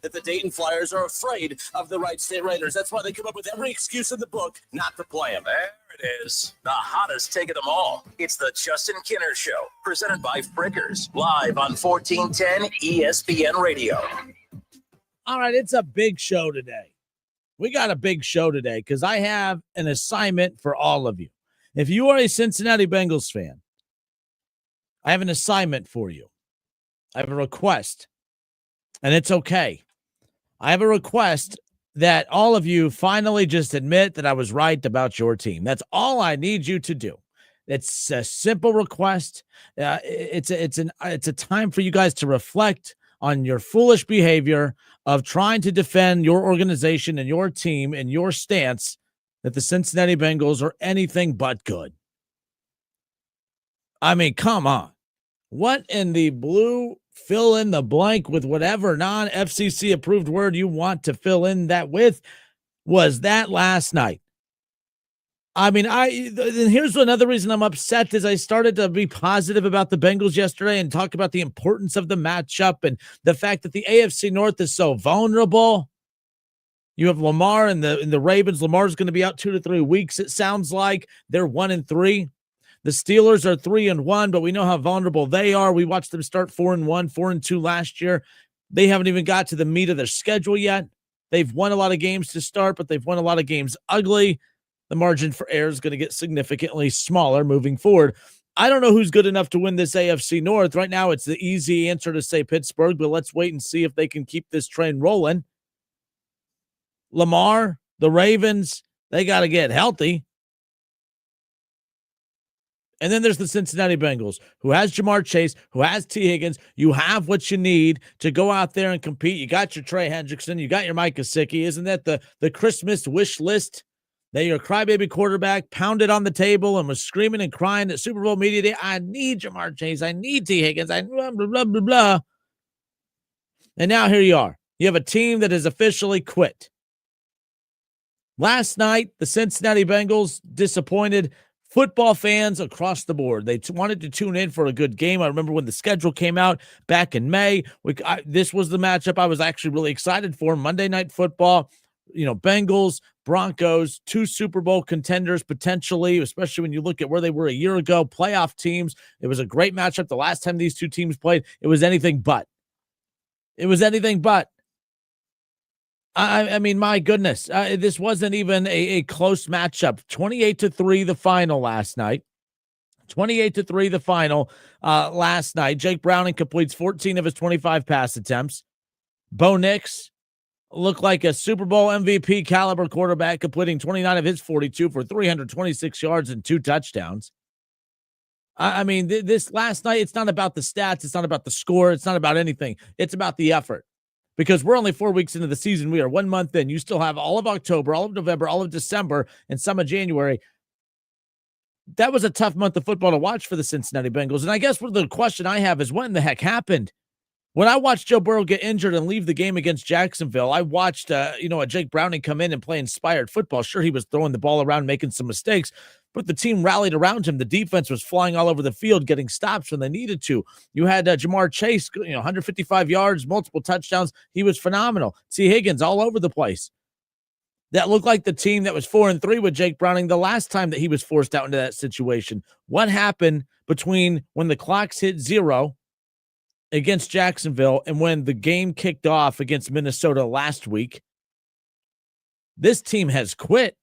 that the Dayton Flyers are afraid of the Wright State Raiders. That's why they come up with every excuse in the book not to play them. There it is. The hottest take of them all. It's the Justin Kinner Show, presented by Frickers, live on 1410 ESPN Radio. All right, it's a big show today. We got a big show today because I have an assignment for all of you. If you are a Cincinnati Bengals fan, I have an assignment for you. I have a request, and it's okay. I have a request that all of you finally just admit that I was right about your team. That's all I need you to do. It's a simple request. It's a time for you guys to reflect on your foolish behavior of trying to defend your organization and your team and your stance that the Cincinnati Bengals are anything but good. I mean, come on. What in the blue, fill in the blank with whatever non-FCC approved word you want to fill in that with, was that last night? I mean, here's another reason I'm upset is I started to be positive about the Bengals yesterday and talk about the importance of the matchup and the fact that the AFC North is so vulnerable. You have Lamar and the Ravens. Lamar's going to be out 2 to 3 weeks. It sounds like they're 1-3. The Steelers are 3-1, but we know how vulnerable they are. We watched them start 4-1, 4-2 last year. They haven't even got to the meat of their schedule yet. They've won a lot of games to start, but they've won a lot of games ugly. The margin for error is going to get significantly smaller moving forward. I don't know who's good enough to win this AFC North. Right now, it's the easy answer to say Pittsburgh, but let's wait and see if they can keep this train rolling. Lamar, the Ravens, they got to get healthy. And then there's the Cincinnati Bengals, who has Jamar Chase, who has T. Higgins. You have what you need to go out there and compete. You got your Trey Hendrickson. You got your Mike Gesicki. Isn't that the Christmas wish list that your crybaby quarterback pounded on the table and was screaming and crying at Super Bowl media day? I need Jamar Chase. I need T. Higgins. I blah, blah, blah, blah, blah. And now here you are. You have a team that has officially quit. Last night, the Cincinnati Bengals disappointed football fans across the board. They wanted to tune in for a good game. I remember when the schedule came out back in May. This was the matchup I was actually really excited for. Monday Night Football, Bengals, Broncos, 2 Super Bowl contenders potentially, especially when you look at where they were a year ago, playoff teams. It was a great matchup. The last time these two teams played, it was anything but. It was anything but. I mean, my goodness, this wasn't even a close matchup. 28-3 the final last night. 28-3 the final last night. Jake Browning completes 14 of his 25 pass attempts. Bo Nix looked like a Super Bowl MVP caliber quarterback, completing 29 of his 42 for 326 yards and 2 touchdowns. I mean, this last night, it's not about the stats. It's not about the score. It's not about anything. It's about the effort. Because we're only 4 weeks into the season. We are 1 month in. You still have all of October, all of November, all of December, and some of January. That was a tough month of football to watch for the Cincinnati Bengals. And I guess the question I have is, what in the heck happened? When I watched Joe Burrow get injured and leave the game against Jacksonville, I watched a Jake Browning come in and play inspired football. Sure, he was throwing the ball around, making some mistakes, but the team rallied around him. The defense was flying all over the field, getting stops when they needed to. You had Jamar Chase, 155 yards, multiple touchdowns. He was phenomenal. T. Higgins all over the place. That looked like the team that was 4-3 with Jake Browning the last time that he was forced out into that situation. What happened between when the clocks hit 0 against Jacksonville and when the game kicked off against Minnesota last week? This team has quit.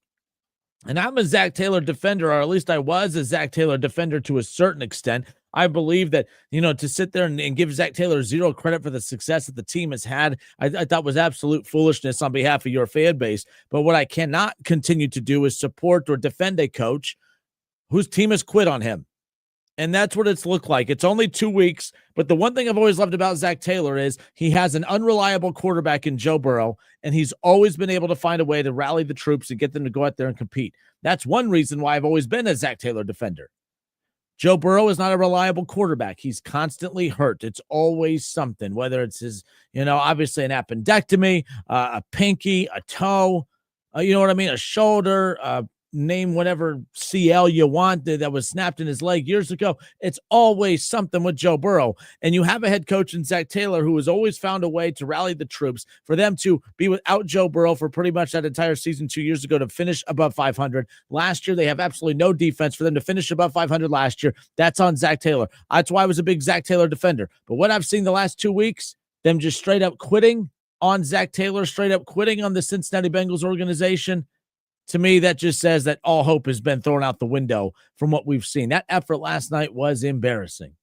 And I'm a Zach Taylor defender, or at least I was a Zach Taylor defender to a certain extent. I believe that, to sit there and give Zach Taylor 0 credit for the success that the team has had, I thought was absolute foolishness on behalf of your fan base. But what I cannot continue to do is support or defend a coach whose team has quit on him. And that's what it's looked like. It's only 2 weeks, but the one thing I've always loved about Zach Taylor is he has an unreliable quarterback in Joe Burrow, and he's always been able to find a way to rally the troops and get them to go out there and compete. That's one reason why I've always been a Zach Taylor defender. Joe Burrow is not a reliable quarterback. He's constantly hurt. It's always something, whether it's his, obviously an appendectomy, a pinky, a toe, you know what I mean, a shoulder, name whatever CL you want that was snapped in his leg years ago. It's always something with Joe Burrow. And you have a head coach in Zach Taylor who has always found a way to rally the troops for them to be without Joe Burrow for pretty much that entire season 2 years ago to finish above 500. Last year, they have absolutely no defense for them to finish above 500 last year. That's on Zach Taylor. That's why I was a big Zach Taylor defender. But what I've seen the last 2 weeks, them just straight up quitting on Zach Taylor, straight up quitting on the Cincinnati Bengals organization, to me, that just says that all hope has been thrown out the window from what we've seen. That effort last night was embarrassing.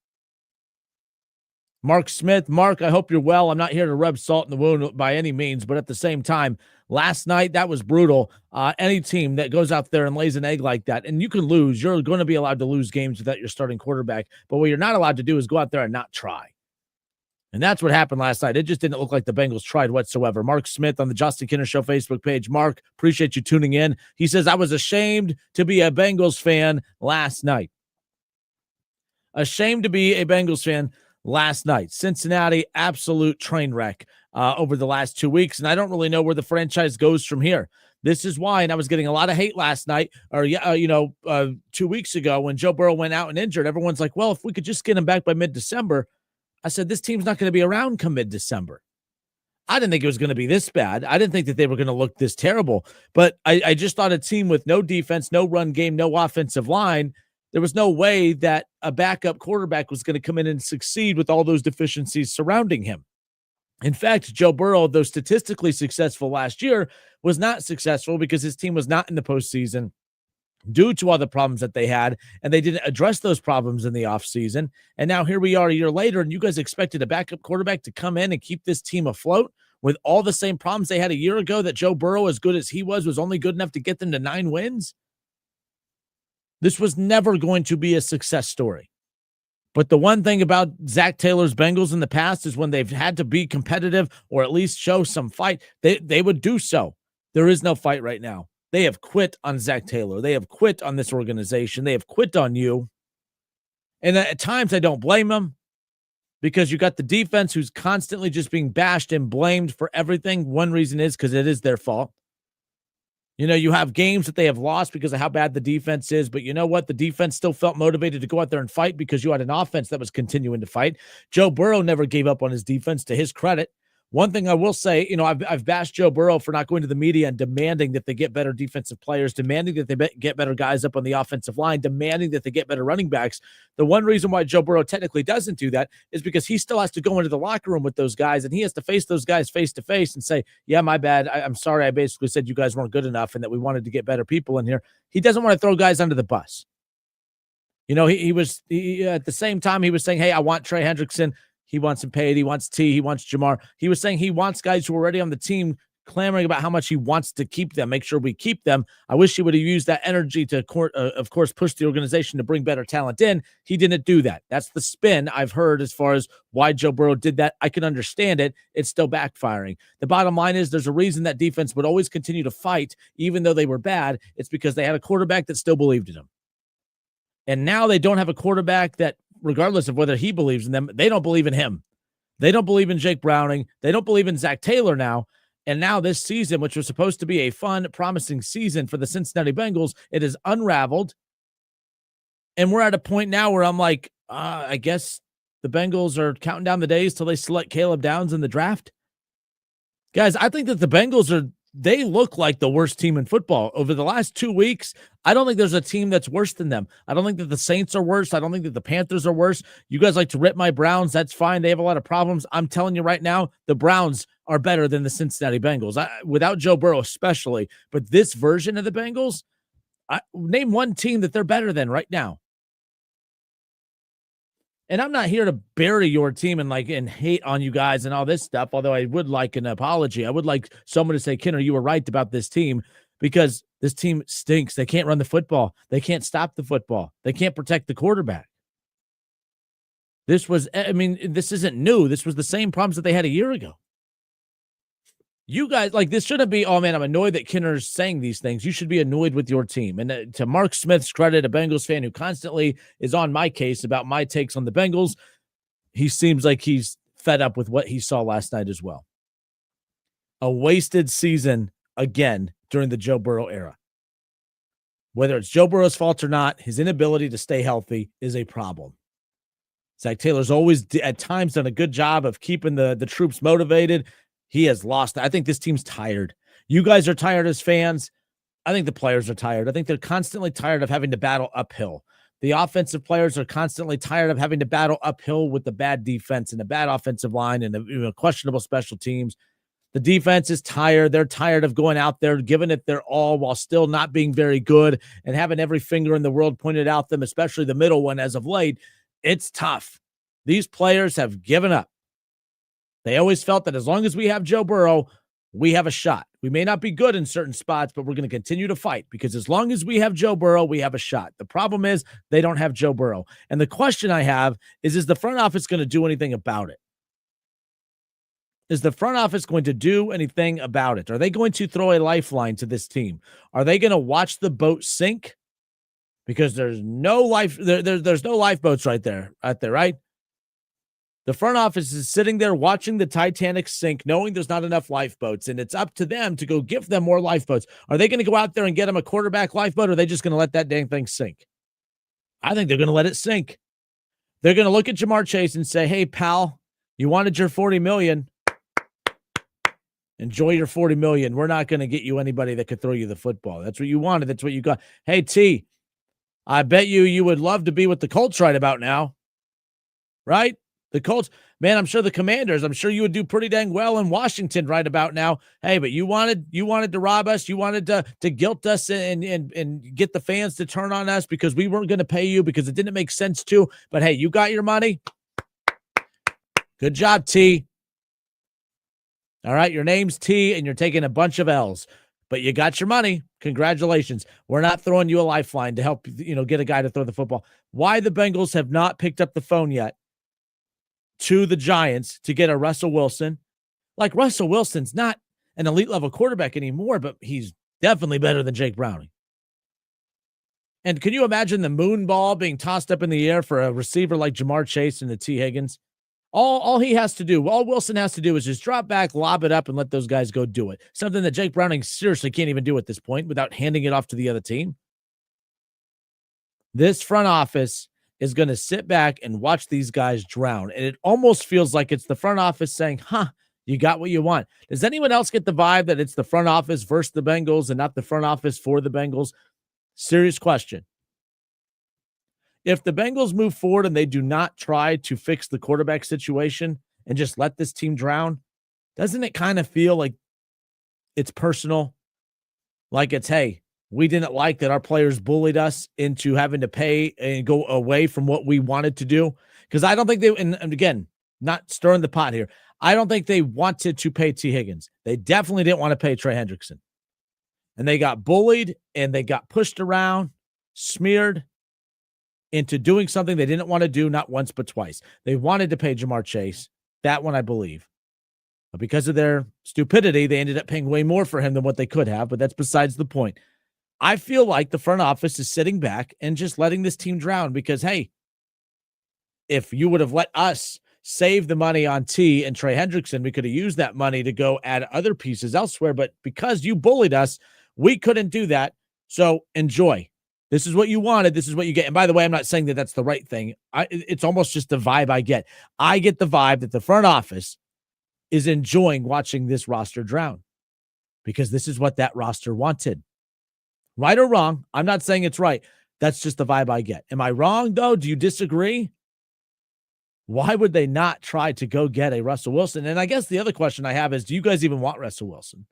Mark Smith, Mark, I hope you're well. I'm not here to rub salt in the wound by any means, but at the same time, last night, that was brutal. Any team that goes out there and lays an egg like that, and you can lose, you're going to be allowed to lose games without your starting quarterback, but what you're not allowed to do is go out there and not try. And that's what happened last night. It just didn't look like the Bengals tried whatsoever. Mark Smith on the Justin Kinner Show Facebook page. Mark, appreciate you tuning in. He says, I was ashamed to be a Bengals fan last night. Ashamed to be a Bengals fan last night. Cincinnati, absolute train wreck over the last 2 weeks. And I don't really know where the franchise goes from here. This is why, and I was getting a lot of hate last night, or 2 weeks ago when Joe Burrow went out and injured. Everyone's like, well, if we could just get him back by mid-December. I said, this team's not going to be around come mid-December. I didn't think it was going to be this bad. I didn't think that they were going to look this terrible. But I just thought a team with no defense, no run game, no offensive line, there was no way that a backup quarterback was going to come in and succeed with all those deficiencies surrounding him. In fact, Joe Burrow, though statistically successful last year, was not successful because his team was not in the postseason due to all the problems that they had, and they didn't address those problems in the offseason. And now here we are a year later, and you guys expected a backup quarterback to come in and keep this team afloat with all the same problems they had a year ago, that Joe Burrow, as good as he was only good enough to get them to 9 wins? This was never going to be a success story. But the one thing about Zach Taylor's Bengals in the past is when they've had to be competitive or at least show some fight, they would do so. There is no fight right now. They have quit on Zach Taylor. They have quit on this organization. They have quit on you. And at times I don't blame them, because you got the defense who's constantly just being bashed and blamed for everything. One reason is because it is their fault. You have games that they have lost because of how bad the defense is, but you know what? The defense still felt motivated to go out there and fight because you had an offense that was continuing to fight. Joe Burrow never gave up on his defense, to his credit. One thing I will say, I've bashed Joe Burrow for not going to the media and demanding that they get better defensive players, demanding that they get better guys up on the offensive line, demanding that they get better running backs. The one reason why Joe Burrow technically doesn't do that is because he still has to go into the locker room with those guys, and he has to face those guys face to face and say, yeah, my bad. I'm sorry. I basically said you guys weren't good enough and that we wanted to get better people in here. He doesn't want to throw guys under the bus. He was at the same time, he was saying, hey, I want Trey Hendrickson. He wants him paid. He wants T. He wants Jamar. He was saying he wants guys who are already on the team clamoring about how much he wants to keep them, make sure we keep them. I wish he would have used that energy to, of course, push the organization to bring better talent in. He didn't do that. That's the spin I've heard as far as why Joe Burrow did that. I can understand it. It's still backfiring. The bottom line is there's a reason that defense would always continue to fight, even though they were bad. It's because they had a quarterback that still believed in them. And now they don't have a quarterback that, regardless of whether he believes in them, they don't believe in him. They don't believe in Jake Browning. They don't believe in Zach Taylor now. And now this season, which was supposed to be a fun, promising season for the Cincinnati Bengals, it is unraveled. And we're at a point now where I'm like, I guess the Bengals are counting down the days till they select Caleb Downs in the draft. Guys, I think that the Bengals they look like the worst team in football. Over the last 2 weeks, I don't think there's a team that's worse than them. I don't think that the Saints are worse. I don't think that the Panthers are worse. You guys like to rip my Browns. That's fine. They have a lot of problems. I'm telling you right now, the Browns are better than the Cincinnati Bengals, without Joe Burrow especially. But this version of the Bengals, name one team that they're better than right now. And I'm not here to bury your team and hate on you guys and all this stuff, although I would like an apology. I would like someone to say, Kinner, you were right about this team, because this team stinks. They can't run the football. They can't stop the football. They can't protect the quarterback. This isn't new. This was the same problems that they had a year ago. You guys, this shouldn't be, oh man, I'm annoyed that Kinner's saying these things. You should be annoyed with your team. And to Mark Smith's credit, a Bengals fan who constantly is on my case about my takes on the Bengals, he seems like he's fed up with what he saw last night as well. A wasted season again during the Joe Burrow era. Whether it's Joe Burrow's fault or not, his inability to stay healthy is a problem. Zach Taylor's always at times done a good job of keeping the troops motivated. He has lost. I think this team's tired. You guys are tired as fans. I think the players are tired. I think they're constantly tired of having to battle uphill. The offensive players are constantly tired of having to battle uphill with the bad defense and the bad offensive line and the questionable special teams. The defense is tired. They're tired of going out there, giving it their all while still not being very good and having every finger in the world pointed out them, especially the middle one as of late. It's tough. These players have given up. They always felt that as long as we have Joe Burrow, we have a shot. We may not be good in certain spots, but we're going to continue to fight because as long as we have Joe Burrow, we have a shot. The problem is they don't have Joe Burrow. And the question I have is the front office going to do anything about it? Is the front office going to do anything about it? Are they going to throw a lifeline to this team? Are they going to watch the boat sink? Because there's no life, there's no lifeboats right there, right? The front office is sitting there watching the Titanic sink, knowing there's not enough lifeboats, and it's up to them to go give them more lifeboats. Are they going to go out there and get them a quarterback lifeboat, or are they just going to let that dang thing sink? I think they're going to let it sink. They're going to look at Jamar Chase and say, hey, pal, you wanted your $40 million. Enjoy your $40 million. We're not going to get you anybody that could throw you the football. That's what you wanted. That's what you got. Hey, T, I bet you would love to be with the Colts right about now, right? The Colts, man, I'm sure the Commanders, I'm sure you would do pretty dang well in Washington right about now. Hey, but you wanted to rob us. You wanted to guilt us and get the fans to turn on us because we weren't going to pay you because it didn't make sense to. But hey, you got your money. Good job, T. All right, your name's T, and you're taking a bunch of L's. But you got your money. Congratulations. We're not throwing you a lifeline to help, get a guy to throw the football. Why the Bengals have not picked up the phone yet to the Giants to get a Russell Wilson. Like, Russell Wilson's not an elite level quarterback anymore, but he's definitely better than Jake Browning. And can you imagine the moon ball being tossed up in the air for a receiver like Jamar Chase and the T. Higgins? All he has to do, all Wilson has to do is just drop back, lob it up, and let those guys go do it. Something that Jake Browning seriously can't even do at this point without handing it off to the other team. This front office is going to sit back and watch these guys drown. And it almost feels like it's the front office saying, you got what you want. Does anyone else get the vibe that it's the front office versus the Bengals and not the front office for the Bengals? Serious question. If the Bengals move forward and they do not try to fix the quarterback situation and just let this team drown, doesn't it kind of feel like it's personal? Like it's, hey, we didn't like that our players bullied us into having to pay and go away from what we wanted to do. Because I don't think they, and again, not stirring the pot here, I don't think they wanted to pay T. Higgins. They definitely didn't want to pay Trey Hendrickson. And they got bullied and they got pushed around, smeared into doing something they didn't want to do, not once but twice. They wanted to pay Jamar Chase. That one, I believe. But because of their stupidity, they ended up paying way more for him than what they could have, but that's besides the point. I feel like the front office is sitting back and just letting this team drown because, hey, if you would have let us save the money on T and Trey Hendrickson, we could have used that money to go add other pieces elsewhere. But because you bullied us, we couldn't do that. So enjoy. This is what you wanted. This is what you get. And by the way, I'm not saying that that's the right thing. It's almost just the vibe I get. I get the vibe that the front office is enjoying watching this roster drown because this is what that roster wanted. Right or wrong, I'm not saying it's right. That's just the vibe I get. Am I wrong, though? Do you disagree? Why would they not try to go get a Russell Wilson? And I guess the other question I have is, do you guys even want Russell Wilson?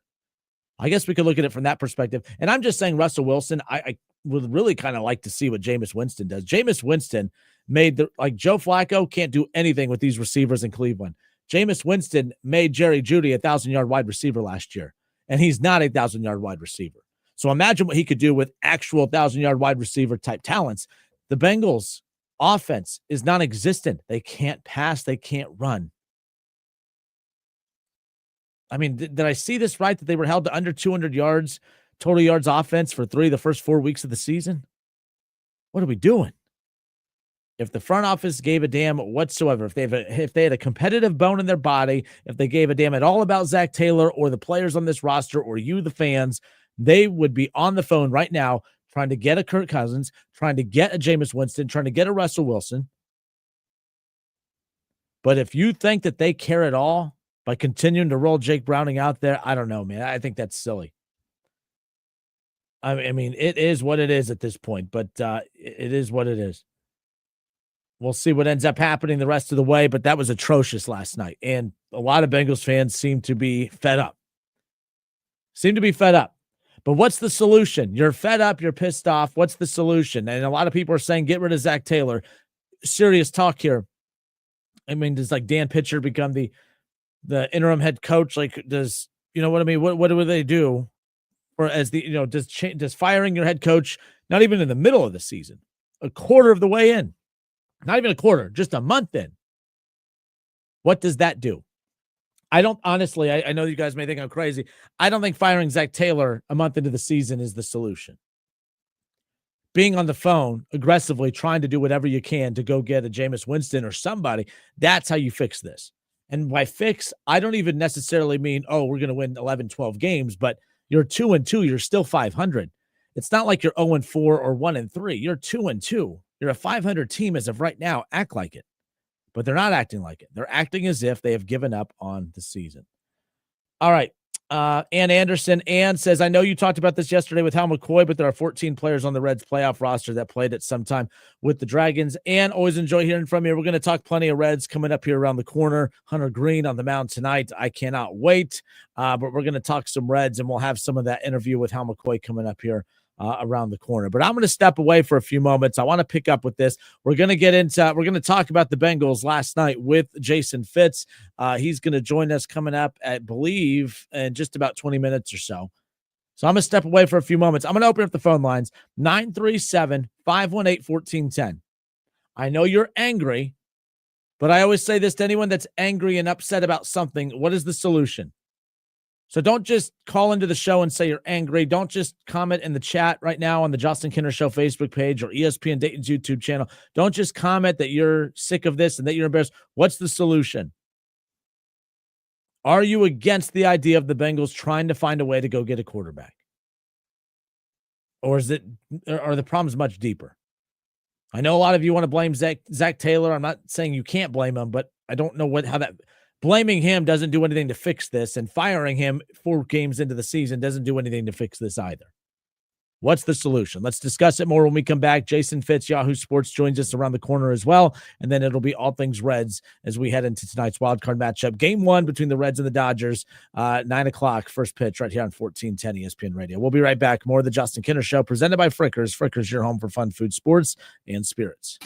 I guess we could look at it from that perspective. And I'm just saying Russell Wilson, I would really kind of like to see what Jameis Winston does. Jameis Winston made Joe Flacco can't do anything with these receivers in Cleveland. Jameis Winston made Jerry Jeudy a 1,000-yard wide receiver last year, and he's not a 1,000-yard wide receiver. So imagine what he could do with actual 1,000-yard wide receiver type talents. The Bengals offense is non-existent. They can't pass. They can't run. I mean, did I see this right, that they were held to under 200 yards, total yards offense for 3 of the first 4 weeks of the season? What are we doing? If the front office gave a damn whatsoever, if they had a competitive bone in their body, if they gave a damn at all about Zach Taylor or the players on this roster or you, the fans, they would be on the phone right now trying to get a Kirk Cousins, trying to get a Jameis Winston, trying to get a Russell Wilson. But if you think that they care at all by continuing to roll Jake Browning out there, I don't know, man. I think that's silly. I mean, it is what it is at this point, but it is what it is. We'll see what ends up happening the rest of the way, but that was atrocious last night. And a lot of Bengals fans seem to be fed up. But what's the solution? You're fed up. You're pissed off. What's the solution? And a lot of people are saying, get rid of Zach Taylor. Serious talk here. I mean, does like Dan Pitcher become the interim head coach? Like, does, you know what I mean? What do they do? Or as the, does firing your head coach, not even in the middle of the season, a quarter of the way in, not even a quarter, just a month in. What does that do? I don't, honestly, I know you guys may think I'm crazy. I don't think firing Zach Taylor a month into the season is the solution. Being on the phone, aggressively trying to do whatever you can to go get a Jameis Winston or somebody, that's how you fix this. And by fix, I don't even necessarily mean, oh, we're going to win 11, 12 games, but you're 2-2, you're still 500. It's not like you're 0-4 or 1-3. You're 2-2. You're a 500 team as of right now. Act like it. But they're not acting like it. They're acting as if they have given up on the season. All right. Ann Anderson. Ann says, I know you talked about this yesterday with Hal McCoy, but there are 14 players on the Reds playoff roster that played at some time with the Dragons. Ann, always enjoy hearing from you. We're going to talk plenty of Reds coming up here around the corner. Hunter Green on the mound tonight. I cannot wait. But we're going to talk some Reds, and we'll have some of that interview with Hal McCoy coming up here around the corner. But I'm going to step away for a few moments. I want to pick up with this. We're going to talk about the Bengals last night with Jason Fitz. He's going to join us coming up, I believe, in just about 20 minutes or so. So I'm going to step away for a few moments. I'm going to open up the phone lines, 937-518-1410. I know you're angry, but I always say this to anyone that's angry and upset about something. What is the solution? So don't just call into the show and say you're angry. Don't just comment in the chat right now on the Justin Kinner Show Facebook page or ESPN Dayton's YouTube channel. Don't just comment that you're sick of this and that you're embarrassed. What's the solution? Are you against the idea of the Bengals trying to find a way to go get a quarterback? Or are the problems much deeper? I know a lot of you want to blame Zach Taylor. I'm not saying you can't blame him, but I don't know how that blaming him doesn't do anything to fix this, and firing him 4 games into the season doesn't do anything to fix this either. What's the solution? Let's discuss it more when we come back. Jason Fitz, Yahoo Sports, joins us around the corner as well, and then it'll be all things Reds as we head into tonight's wildcard matchup. Game 1 between the Reds and the Dodgers, 9 o'clock, first pitch right here on 1410 ESPN Radio. We'll be right back. More of the Justin Kinner Show presented by Frickers. Frickers, your home for fun, food, sports, and spirits.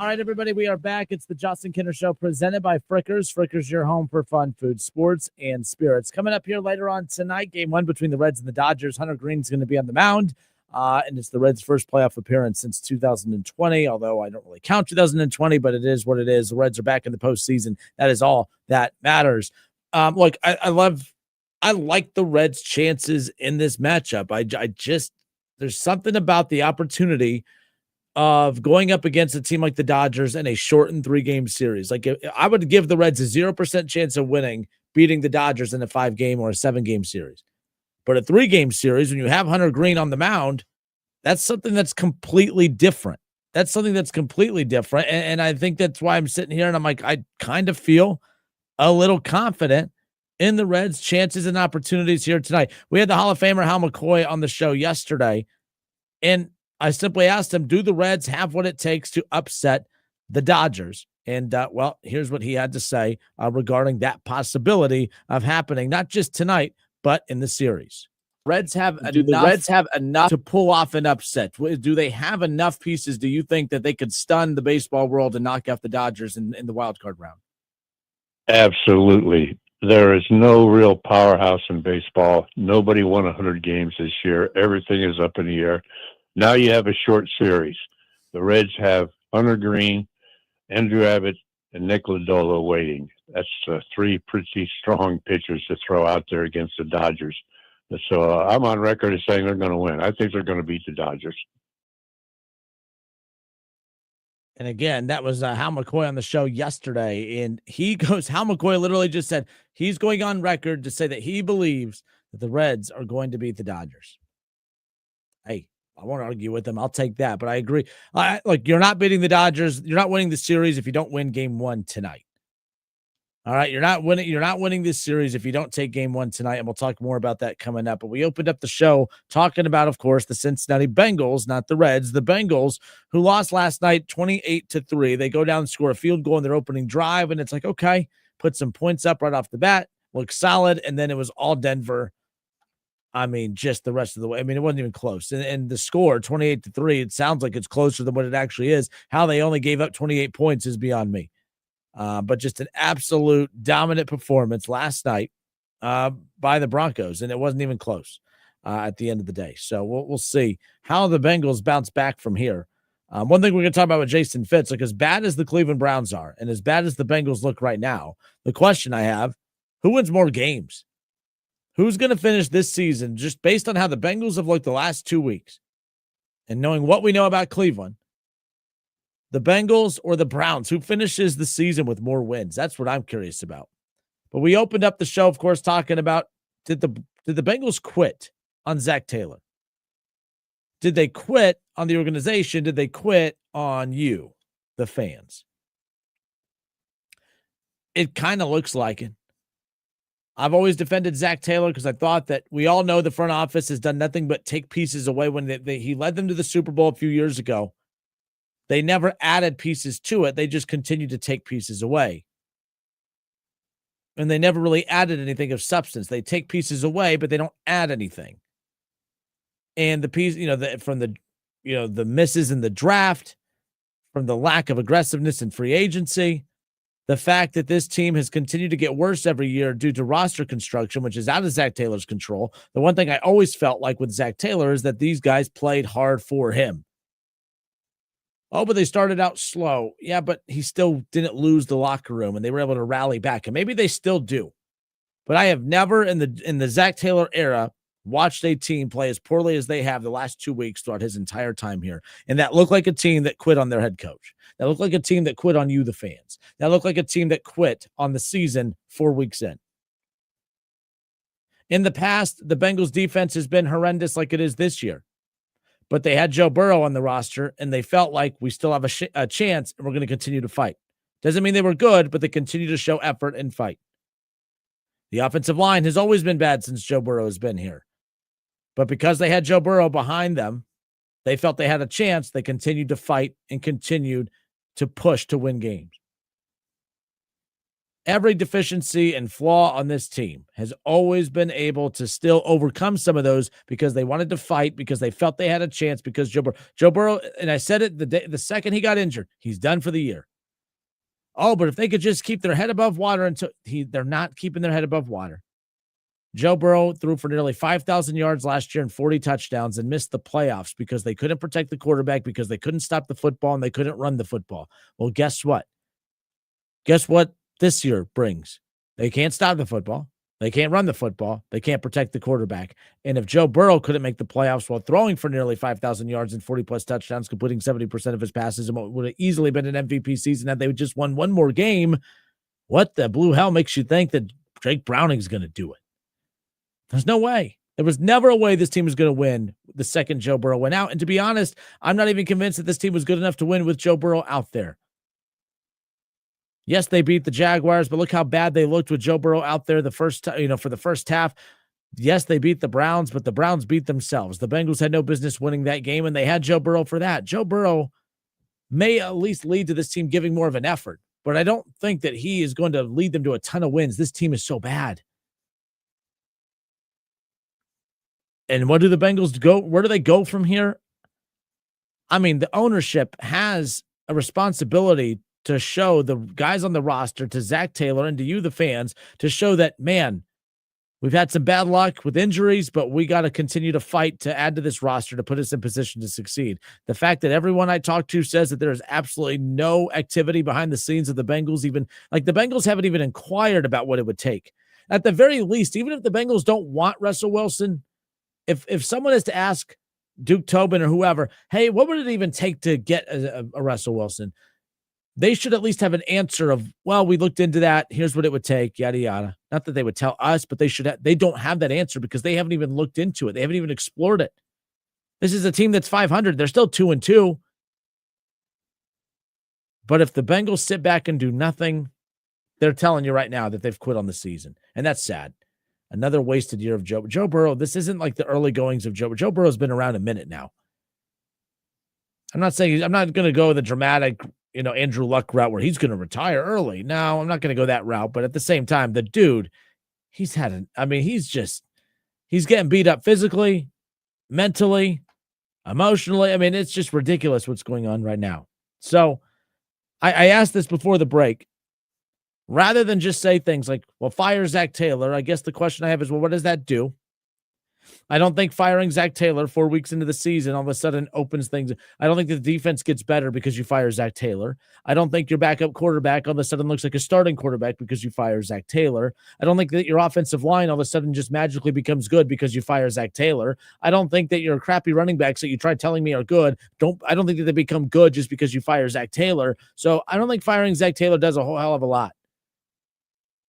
All right, everybody, we are back. It's the Justin Kinner Show presented by Frickers. Frickers, your home for fun, food, sports, and spirits. Coming up here later on tonight, game one between the Reds and the Dodgers. Hunter Green's going to be on the mound, and it's the Reds' first playoff appearance since 2020, although I don't really count 2020, but it is what it is. The Reds are back in the postseason. That is all that matters. Look, I like the Reds' chances in this matchup. I just, there's something about the opportunity of going up against a team like the Dodgers in a shortened 3-game series. Like, I would give the Reds a 0% chance of beating the Dodgers in a 5-game or a 7-game series. But a 3-game series, when you have Hunter Green on the mound, that's something that's completely different. And I think that's why I'm sitting here and I'm like, I kind of feel a little confident in the Reds' chances and opportunities here tonight. We had the Hall of Famer Hal McCoy on the show yesterday, and I simply asked him, do the Reds have what it takes to upset the Dodgers? And, well, here's what he had to say regarding that possibility of happening, not just tonight, but in the series. Do the Reds have enough to pull off an upset? Do they have enough pieces, do you think, that they could stun the baseball world and knock out the Dodgers in the wild card round? Absolutely. There is no real powerhouse in baseball. Nobody won 100 games this year. Everything is up in the air. Now you have a short series. The Reds have Hunter Green, Andrew Abbott, and Nick Lodolo waiting. That's 3 pretty strong pitchers to throw out there against the Dodgers. So I'm on record as saying they're going to win. I think they're going to beat the Dodgers. And again, that was Hal McCoy on the show yesterday. And Hal McCoy literally just said he's going on record to say that he believes that the Reds are going to beat the Dodgers. Hey, I won't argue with him. I'll take that. But I agree. Look, you're not beating the Dodgers. You're not winning the series if you don't win game 1 tonight. All right, you're not winning this series if you don't take game 1 tonight, and we'll talk more about that coming up. But we opened up the show talking about, of course, the Cincinnati Bengals, not the Reds. The Bengals, who lost last night 28-3. They go down and score a field goal in their opening drive, and it's like, okay, put some points up right off the bat, look solid, and then it was all Denver. I mean, just the rest of the way. I mean, it wasn't even close. And the score, 28-3, it sounds like it's closer than what it actually is. How they only gave up 28 points is beyond me. But just an absolute dominant performance last night by the Broncos, and it wasn't even close at the end of the day. So we'll see how the Bengals bounce back from here. One thing we're going to talk about with Jason Fitz, like as bad as the Cleveland Browns are and as bad as the Bengals look right now, the question I have, who wins more games? Who's going to finish this season just based on how the Bengals have looked the last 2 weeks and knowing what we know about Cleveland? The Bengals or the Browns? Who finishes the season with more wins? That's what I'm curious about. But we opened up the show, of course, talking about did the Bengals quit on Zach Taylor? Did they quit on the organization? Did they quit on you, the fans? It kind of looks like it. I've always defended Zach Taylor because I thought that we all know the front office has done nothing but take pieces away. When he led them to the Super Bowl a few years ago, they never added pieces to it. They just continued to take pieces away. And they never really added anything of substance. They take pieces away, but they don't add anything. And the piece, from the misses in the draft, from the lack of aggressiveness in free agency, the fact that this team has continued to get worse every year due to roster construction, which is out of Zach Taylor's control. The one thing I always felt like with Zach Taylor is that these guys played hard for him. Oh, but they started out slow. Yeah, but he still didn't lose the locker room, and they were able to rally back. And maybe they still do. But I have never in the Zach Taylor era watched a team play as poorly as they have the last 2 weeks throughout his entire time here. And that looked like a team that quit on their head coach. That looked like a team that quit on you, the fans. That looked like a team that quit on the season 4 weeks in. In the past, the Bengals defense has been horrendous like it is this year. But they had Joe Burrow on the roster, and they felt like we still have a chance, and we're going to continue to fight. Doesn't mean they were good, but they continue to show effort and fight. The offensive line has always been bad since Joe Burrow has been here. But because they had Joe Burrow behind them, they felt they had a chance. They continued to fight and continued to push to win games. every deficiency and flaw on this team has always been able to still overcome some of those because they wanted to fight, because they felt they had a chance, because Joe Burrow, and I said it the second he got injured, he's done for the year. Oh, but if they could just keep their head above water until they're not keeping their head above water. Joe Burrow threw for nearly 5,000 yards last year and 40 touchdowns and missed the playoffs because they couldn't protect the quarterback, because they couldn't stop the football, and they couldn't run the football. Well, guess what? Guess what this year brings? They can't stop the football. They can't run the football. They can't protect the quarterback. And if Joe Burrow couldn't make the playoffs while throwing for nearly 5,000 yards and 40-plus touchdowns, completing 70% of his passes, and what would have easily been an MVP season had they just won one more game, what the blue hell makes you think that Jake Browning's going to do it? There's no way. There was never a way this team was going to win the second Joe Burrow went out. And to be honest, I'm not even convinced that this team was good enough to win with Joe Burrow out there. Yes, they beat the Jaguars, but look how bad they looked with Joe Burrow out there for the first half. Yes, they beat the Browns, but the Browns beat themselves. The Bengals had no business winning that game, and they had Joe Burrow for that. Joe Burrow may at least lead to this team giving more of an effort, but I don't think that he is going to lead them to a ton of wins. This team is so bad. And what do the Bengals go? Where do they go from here? I mean, the ownership has a responsibility to show the guys on the roster, to Zach Taylor and to you, the fans, to show that, man, we've had some bad luck with injuries, but we got to continue to fight to add to this roster to put us in position to succeed. The fact that everyone I talk to says that there is absolutely no activity behind the scenes of the Bengals, even like the Bengals haven't even inquired about what it would take. At the very least, even if the Bengals don't want Russell Wilson, if someone is to ask Duke Tobin or whoever, hey, what would it even take to get a Russell Wilson? They should at least have an answer of, well, we looked into that. Here's what it would take, yada, yada. Not that they would tell us, but they don't have that answer because they haven't even looked into it. They haven't even explored it. This is a team that's 500. They're still 2-2. But if the Bengals sit back and do nothing, they're telling you right now that they've quit on the season. And that's sad. Another wasted year of Joe Burrow. This isn't like the early goings of Joe. Joe Burrow's been around a minute now. I'm not going to go the dramatic, Andrew Luck route where he's going to retire early. No, I'm not going to go that route. But at the same time, the dude, he's getting beat up physically, mentally, emotionally. I mean, it's just ridiculous what's going on right now. So I asked this before the break. Rather than just say things like, well, fire Zach Taylor, I guess the question I have is, well, what does that do? I don't think firing Zach Taylor 4 weeks into the season all of a sudden opens things. I don't think the defense gets better because you fire Zach Taylor. I don't think your backup quarterback all of a sudden looks like a starting quarterback because you fire Zach Taylor. I don't think that your offensive line all of a sudden just magically becomes good because you fire Zach Taylor. I don't think that your crappy running backs that you tried telling me are good. I don't think that they become good just because you fire Zach Taylor. So I don't think firing Zach Taylor does a whole hell of a lot.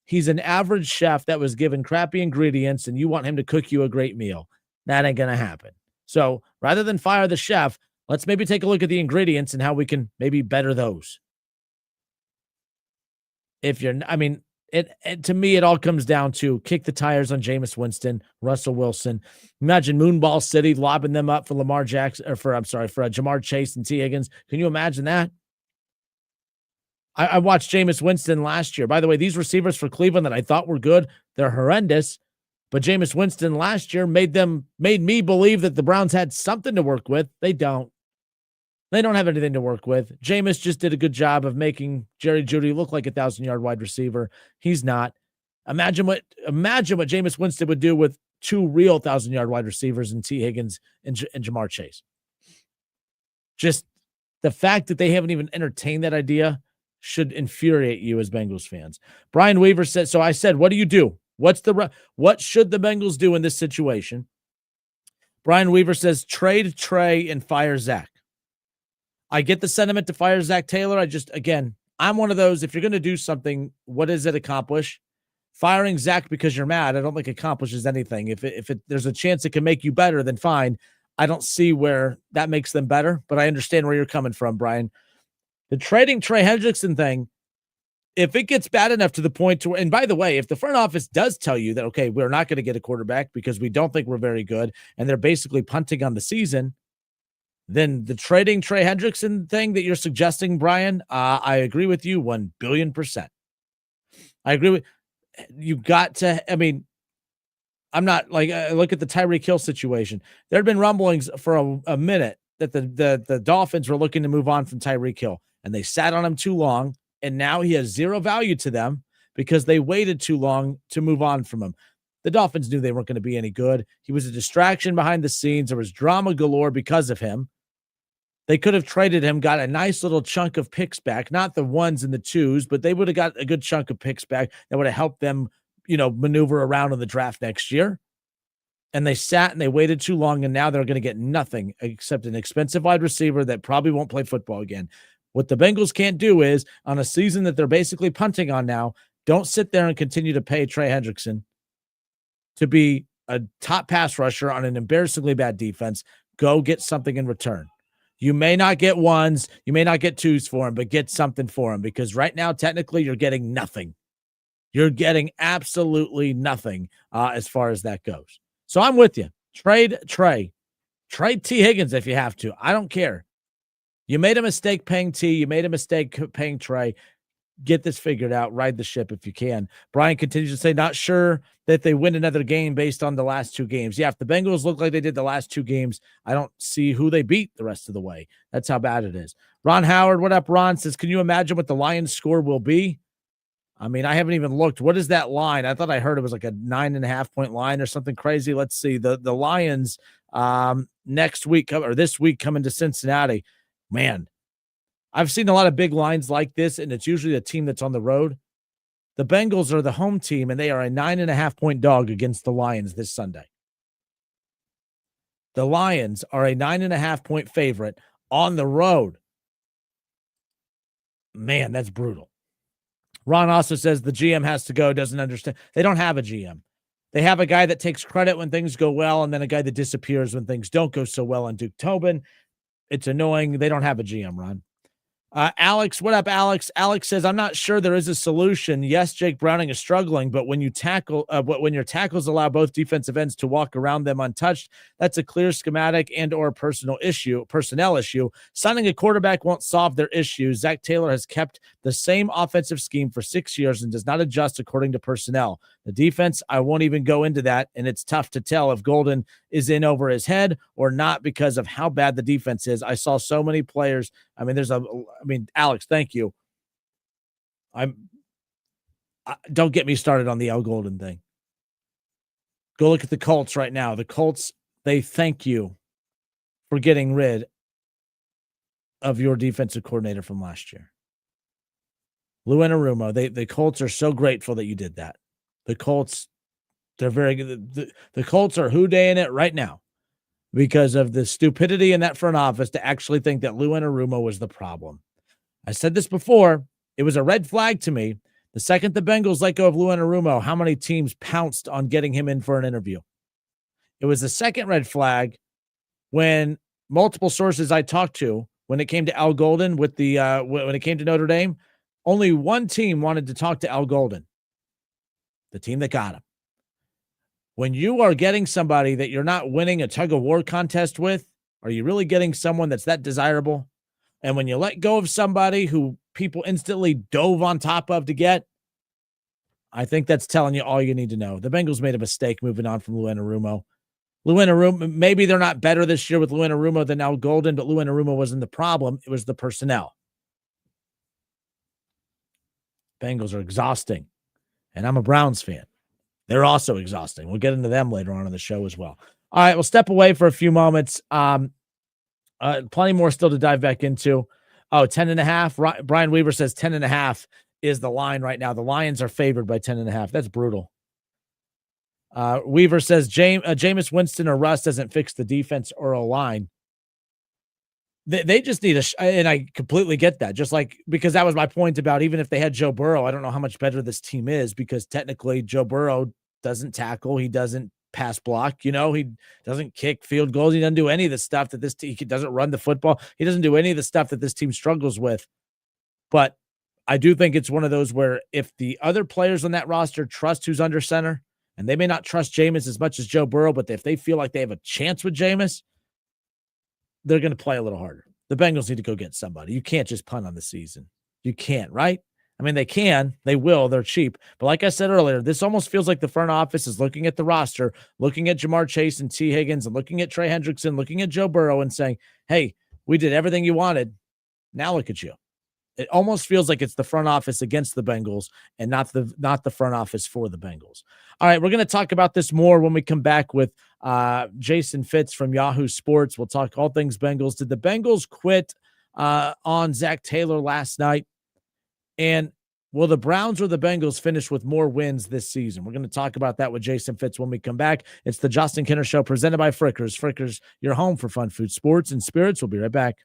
He's an average chef that was given crappy ingredients and you want him to cook you a great meal. That ain't going to happen. So rather than fire the chef, let's maybe take a look at the ingredients and how we can maybe better those. To me, it all comes down to kick the tires on Jameis Winston, Russell Wilson. Imagine Moonball City lobbing them up for Jamar Chase and T. Higgins. Can you imagine that? I watched Jameis Winston last year. By the way, these receivers for Cleveland that I thought were good, they're horrendous. But Jameis Winston last year made me believe that the Browns had something to work with. They don't. They don't have anything to work with. Jameis just did a good job of making Jerry Jeudy look like a 1,000-yard wide receiver. He's not. Imagine what Jameis Winston would do with two real 1,000-yard wide receivers in T. Higgins and Jamar Chase. Just the fact that they haven't even entertained that idea should infuriate you as Bengals fans. Brian Weaver said, so I said, what do you do? What should the Bengals do in this situation? Brian Weaver says, trade Trey and fire Zach. I get the sentiment to fire Zach Taylor. I'm one of those, if you're going to do something, what does it accomplish? Firing Zach because you're mad, I don't think accomplishes anything. If there's a chance it can make you better, then fine. I don't see where that makes them better, but I understand where you're coming from, Brian. The trading Trey Hendrickson thing, if it gets bad enough to the point to where, and by the way, if the front office does tell you that, okay, we're not going to get a quarterback because we don't think we're very good, and they're basically punting on the season, then the trading Trey Hendrickson thing that you're suggesting, Brian, I agree with you 1,000,000,000%. I agree with you. Got to, I mean, I'm not like, look at the Tyreek Hill situation. There had been rumblings for a minute that the Dolphins were looking to move on from Tyreek Hill, and they sat on him too long, and now he has zero value to them because they waited too long to move on from him. The Dolphins knew they weren't going to be any good. He was a distraction behind the scenes. There was drama galore because of him. They could have traded him, got a nice little chunk of picks back, not the ones and the twos, but they would have got a good chunk of picks back that would have helped them, maneuver around in the draft next year. And they sat and they waited too long, and now they're going to get nothing except an expensive wide receiver that probably won't play football again. What the Bengals can't do is, on a season that they're basically punting on now, don't sit there and continue to pay Trey Hendrickson to be a top pass rusher on an embarrassingly bad defense. Go get something in return. You may not get ones, you may not get twos for him, but get something for him, because right now, technically, you're getting nothing. You're getting absolutely nothing as far as that goes. So I'm with you. Trade Trey. Trade T. Higgins if you have to. I don't care. You made a mistake paying T. You made a mistake paying Trey. Get this figured out. Ride the ship if you can. Brian continues to say, not sure that they win another game based on the last two games. Yeah, if the Bengals look like they did the last two games, I don't see who they beat the rest of the way. That's how bad it is. Ron Howard, what up, Ron? Says, can you imagine what the Lions score will be? I mean, I haven't even looked. What is that line? I thought I heard it was like a 9.5 point line or something crazy. Let's see. The Lions next week or this week coming to Cincinnati. Man, I've seen a lot of big lines like this, and it's usually a team that's on the road. The Bengals are the home team, and they are a 9.5 point dog against the Lions this Sunday. The Lions are a 9.5 point favorite on the road. Man, that's brutal. Ron also says the GM has to go, doesn't understand. They don't have a GM. They have a guy that takes credit when things go well, and then a guy that disappears when things don't go so well on Duke Tobin. It's annoying. They don't have a GM, Ron. Alex, what up, Alex? Alex says, I'm not sure there is a solution. Yes, Jake Browning is struggling, but when your tackles allow both defensive ends to walk around them untouched, that's a clear schematic and or personnel issue. Signing a quarterback won't solve their issues. Zach Taylor has kept the same offensive scheme for 6 years and does not adjust according to personnel. The defense, I won't even go into that, and it's tough to tell if Golden is in over his head or not because of how bad the defense is. I saw so many players. Alex, thank you. Don't get me started on the Al Golden thing. Go look at the Colts right now. The Colts, they thank you for getting rid of your defensive coordinator from last year. Lou Anarumo, the Colts are so grateful that you did that. The Colts, they're very good. The Colts are hoo-daying it right now because of the stupidity in that front office to actually think that Lou Anarumo was the problem. I said this before. It was a red flag to me. The second the Bengals let go of Lou Anarumo, how many teams pounced on getting him in for an interview? It was the second red flag when multiple sources I talked to, when it came to Al Golden when it came to Notre Dame, only one team wanted to talk to Al Golden. The team that got him. When you are getting somebody that you're not winning a tug-of-war contest with, are you really getting someone that's that desirable? And when you let go of somebody who people instantly dove on top of to get, I think that's telling you all you need to know. The Bengals made a mistake moving on from Lou Anarumo. Lou Anarumo, maybe they're not better this year with Lou Anarumo than Al Golden, but Lou Anarumo wasn't the problem. It was the personnel. Bengals are exhausting. And I'm a Browns fan. They're also exhausting. We'll get into them later on in the show as well. All right, we'll step away for a few moments. Plenty more still to dive back into. 10.5. Brian Weaver says 10.5 is the line right now. The Lions are favored by 10.5. That's brutal. Weaver says Jameis Winston or Russ doesn't fix the defense or a line. They just need and I completely get that. Just like, because that was my point about even if they had Joe Burrow, I don't know how much better this team is because technically Joe Burrow doesn't tackle. He doesn't pass block. He doesn't kick field goals. He doesn't do any of the stuff that this team, he doesn't run the football. He doesn't do any of the stuff that this team struggles with. But I do think it's one of those where if the other players on that roster trust who's under center, and they may not trust Jameis as much as Joe Burrow, but if they feel like they have a chance with Jameis, they're going to play a little harder. The Bengals need to go get somebody. You can't just punt on the season. You can't, right? I mean, they will, they're cheap. But like I said earlier, this almost feels like the front office is looking at the roster, looking at Jamar Chase and T. Higgins, and looking at Trey Hendrickson, looking at Joe Burrow and saying, hey, we did everything you wanted. Now look at you. It almost feels like it's the front office against the Bengals and not the front office for the Bengals. All right, we're going to talk about this more when we come back with Jason Fitz from Yahoo Sports. We'll talk all things Bengals. Did the Bengals quit on Zach Taylor last night? And will the Browns or the Bengals finish with more wins this season? We're going to talk about that with Jason Fitz when we come back. It's the Justin Kinner Show presented by Frickers. Frickers, your home for fun food, sports, and spirits. We'll be right back.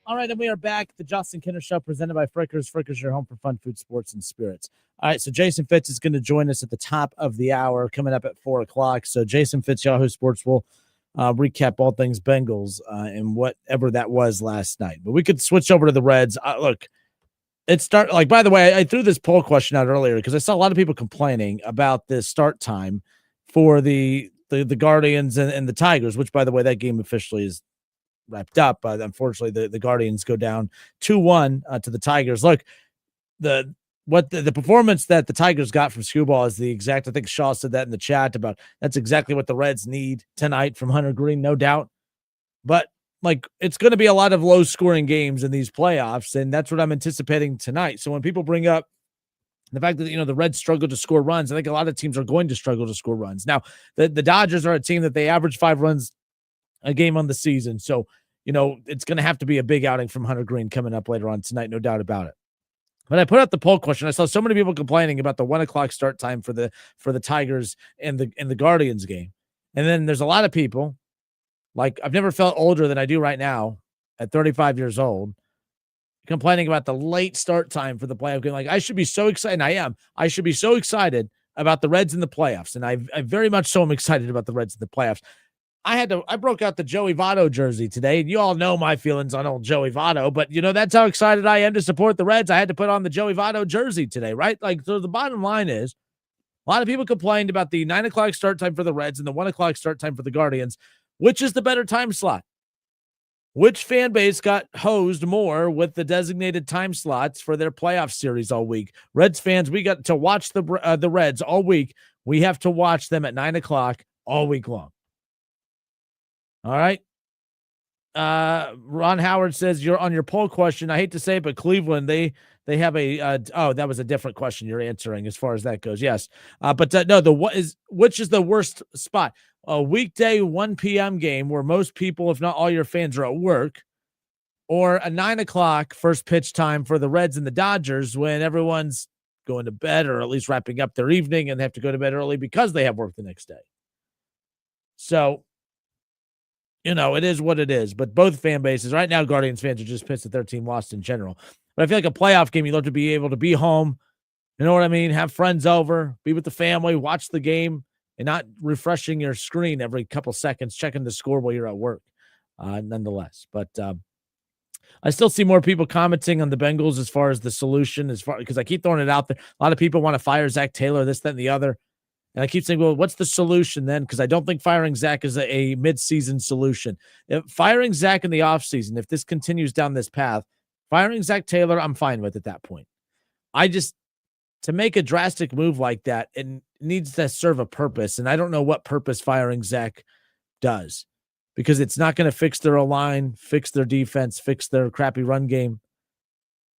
All right, and we are back. The Justin Kinner Show presented by Frickers. Frickers, your home for fun, food, sports, and spirits. All right, so Jason Fitz is going to join us at the top of the hour, coming up at 4 o'clock. So Jason Fitz, Yahoo Sports, will recap all things Bengals and whatever that was last night. But we could switch over to the Reds. Look, by the way, I threw this poll question out earlier because I saw a lot of people complaining about the start time for the Guardians and the Tigers, which, by the way, that game officially is wrapped up. Unfortunately, the Guardians go down 2-1 to the Tigers. Look, the performance that the Tigers got from Skubal is the exact. I think Shaw said that in the chat about that's exactly what the Reds need tonight from Hunter Green, no doubt. But like, it's going to be a lot of low scoring games in these playoffs, and that's what I'm anticipating tonight. So when people bring up the fact that, the Reds struggle to score runs, I think a lot of teams are going to struggle to score runs. Now, the Dodgers are a team that they average 5 runs a game on the season. So, it's going to have to be a big outing from Hunter Green coming up later on tonight, no doubt about it. But I put out the poll question. I saw so many people complaining about the 1 o'clock start time for the Tigers and the Guardians game. And then there's a lot of people, like, I've never felt older than I do right now at 35 years old, complaining about the late start time for the playoff game. Like, I should be so excited. And I am. I should be so excited about the Reds in the playoffs. And I very much so am excited about the Reds in the playoffs. I broke out the Joey Votto jersey today, and you all know my feelings on old Joey Votto, but that's how excited I am to support the Reds. I had to put on the Joey Votto jersey today, right? Like, so the bottom line is, a lot of people complained about the 9 o'clock start time for the Reds and the 1 o'clock start time for the Guardians. Which is the better time slot? Which fan base got hosed more with the designated time slots for their playoff series all week? Reds fans, we got to watch the Reds all week. We have to watch them at 9 o'clock all week long. All right. Ron Howard says, you're on your poll question. I hate to say it, but Cleveland, they have a that was a different question you're answering as far as that goes. Yes. Which is the worst spot? A weekday 1 p.m. game where most people, if not all your fans, are at work, or a 9 o'clock first pitch time for the Reds and the Dodgers when everyone's going to bed or at least wrapping up their evening and they have to go to bed early because they have work the next day. So, it is what it is. But both fan bases right now, Guardians fans are just pissed that their team lost in general. But I feel like a playoff game, you'd love to be able to be home. You know what I mean? Have friends over, be with the family, watch the game, and not refreshing your screen every couple seconds, checking the score while you're at work, nonetheless. But I still see more people commenting on the Bengals as far as the solution, because I keep throwing it out there. A lot of people want to fire Zach Taylor, this, that, and the other. And I keep saying, well, what's the solution then? Because I don't think firing Zach is a mid-season solution. Firing Zach in the offseason, if this continues down this path, firing Zach Taylor, I'm fine with at that point. To make a drastic move like that, it needs to serve a purpose. And I don't know what purpose firing Zach does, because it's not going to fix their O-line, fix their defense, fix their crappy run game.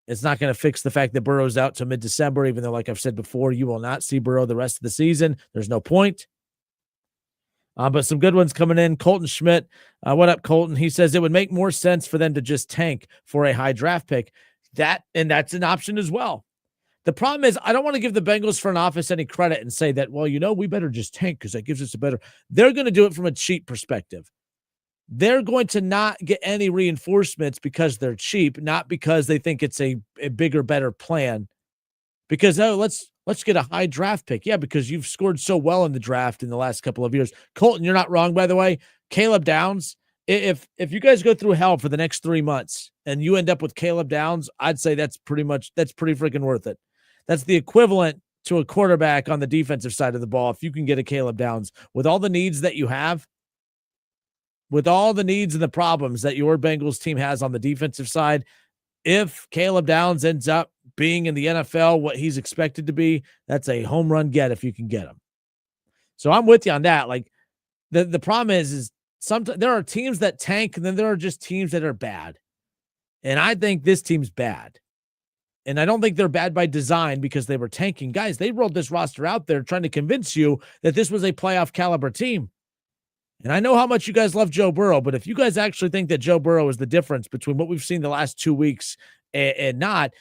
It's not going to fix the fact that Burrow's out to mid-December, even though, like I've said before, you will not see Burrow the rest of the season. There's no point. But some good ones coming in. Colton Schmidt. What up, Colton? He says it would make more sense for them to just tank for a high draft pick. That's an option as well. The problem is, I don't want to give the Bengals front office any credit and say that, well, we better just tank because that gives us a better. They're going to do it from a cheap perspective. They're going to not get any reinforcements because they're cheap, not because they think it's a bigger, better plan. Because, let's get a high draft pick. Yeah, because you've scored so well in the draft in the last couple of years. Colton, you're not wrong, by the way. Caleb Downs, if you guys go through hell for the next 3 months and you end up with Caleb Downs, I'd say that's pretty freaking worth it. That's the equivalent to a quarterback on the defensive side of the ball. If you can get a Caleb Downs with all the needs that you have, with all the needs and the problems that your Bengals team has on the defensive side, if Caleb Downs ends up being in the NFL what he's expected to be, that's a home run get if you can get him. So I'm with you on that. Like, the problem is sometimes there are teams that tank, and then there are just teams that are bad. And I think this team's bad. And I don't think they're bad by design because they were tanking. Guys, they rolled this roster out there trying to convince you that this was a playoff caliber team. And I know how much you guys love Joe Burrow, but if you guys actually think that Joe Burrow is the difference between what we've seen the last 2 weeks and not,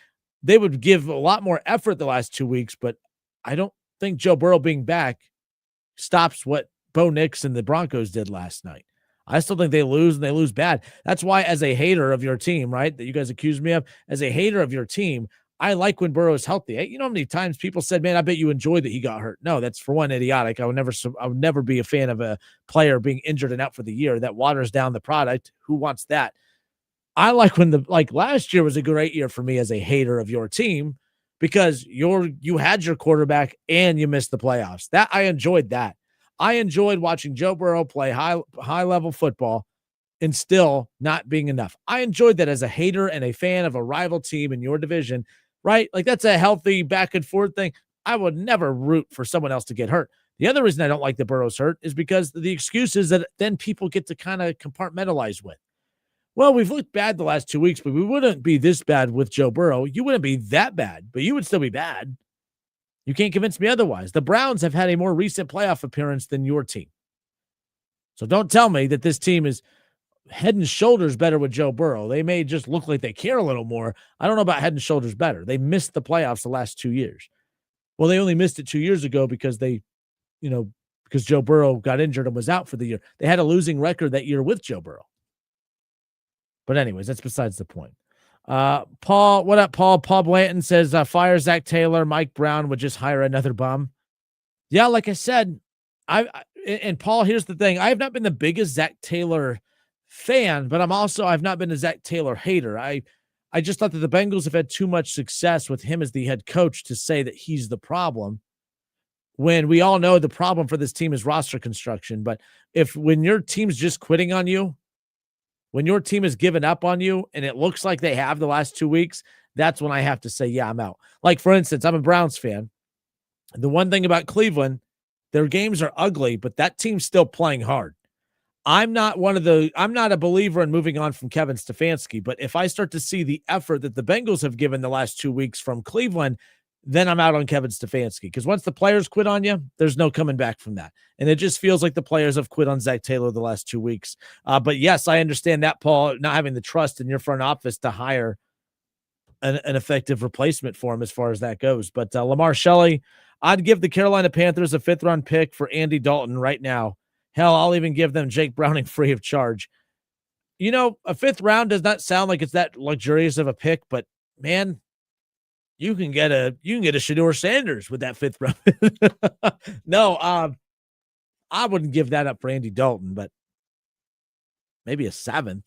they would give a lot more effort the last 2 weeks. But I don't think Joe Burrow being back stops what Bo Nix and the Broncos did last night. I still think they lose, and they lose bad. That's why, as a hater of your team, right, that you guys accuse me of, as a hater of your team, I like when Burrow is healthy. You know how many times people said, man, I bet you enjoyed that he got hurt. No, that's for one idiotic. I would never be a fan of a player being injured and out for the year. That waters down the product. Who wants that? I like when last year was a great year for me as a hater of your team because you had your quarterback and you missed the playoffs. That I enjoyed that. I enjoyed watching Joe Burrow play high level football and still not being enough. I enjoyed that as a hater and a fan of a rival team in your division, right? Like that's a healthy back and forth thing. I would never root for someone else to get hurt. The other reason I don't like the Burrow's hurt is because the excuses that then people get to kind of compartmentalize with. Well, we've looked bad the last 2 weeks, but we wouldn't be this bad with Joe Burrow. You wouldn't be that bad, but you would still be bad. You can't convince me otherwise. The Browns have had a more recent playoff appearance than your team. So don't tell me that this team is head and shoulders better with Joe Burrow. They may just look like they care a little more. I don't know about head and shoulders better. They missed the playoffs the last 2 years. Well, they only missed it 2 years ago because because Joe Burrow got injured and was out for the year. They had a losing record that year with Joe Burrow. But anyways, that's besides the point. Paul, what up, Paul? Paul Blanton says, fire Zach Taylor. Mike Brown would just hire another bum. Yeah, like I said, and Paul, here's the thing. I have not been the biggest Zach Taylor fan, but I've not been a Zach Taylor hater. I just thought that the Bengals have had too much success with him as the head coach to say that he's the problem. When we all know the problem for this team is roster construction. But when your team's just quitting on you, when your team has given up on you, and it looks like they have the last 2 weeks, that's when I have to say, yeah, I'm out. Like, for instance, I'm a Browns fan. The one thing about Cleveland, their games are ugly, but that team's still playing hard. I'm not a believer in moving on from Kevin Stefanski, but if I start to see the effort that the Bengals have given the last 2 weeks from Cleveland, then I'm out on Kevin Stefanski. Because once the players quit on you, there's no coming back from that. And it just feels like the players have quit on Zach Taylor the last 2 weeks. But yes, I understand that, Paul, not having the trust in your front office to hire an effective replacement for him as far as that goes. But Lamar Shelley, I'd give the Carolina Panthers a 5th-round pick for Andy Dalton right now. Hell, I'll even give them Jake Browning free of charge. A 5th round does not sound like it's that luxurious of a pick, but man, you can get a Shedeur Sanders with that 5th round. No, I wouldn't give that up for Andy Dalton, but maybe a 7th.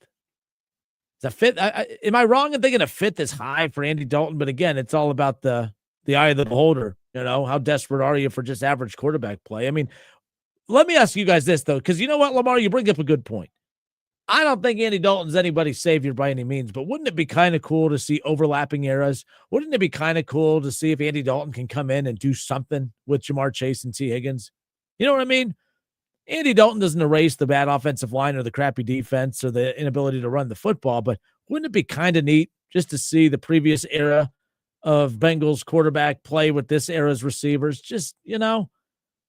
It's a 5th. Am I wrong in thinking a 5th is high for Andy Dalton? But again, it's all about the eye of the beholder. How desperate are you for just average quarterback play? I mean, let me ask you guys this, though, because you know what, Lamar, you bring up a good point. I don't think Andy Dalton's anybody's savior by any means, but wouldn't it be kind of cool to see overlapping eras? Wouldn't it be kind of cool to see if Andy Dalton can come in and do something with Jamar Chase and T. Higgins? You know what I mean? Andy Dalton doesn't erase the bad offensive line or the crappy defense or the inability to run the football, but wouldn't it be kind of neat just to see the previous era of Bengals quarterback play with this era's receivers? Just,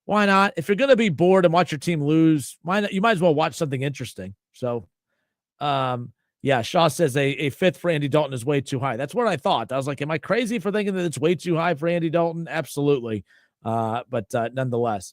why not? If you're going to be bored and watch your team lose, why not? You might as well watch something interesting. So, yeah, Shaw says a 5th for Andy Dalton is way too high. That's what I thought. I was like, am I crazy for thinking that it's way too high for Andy Dalton? Absolutely. But nonetheless.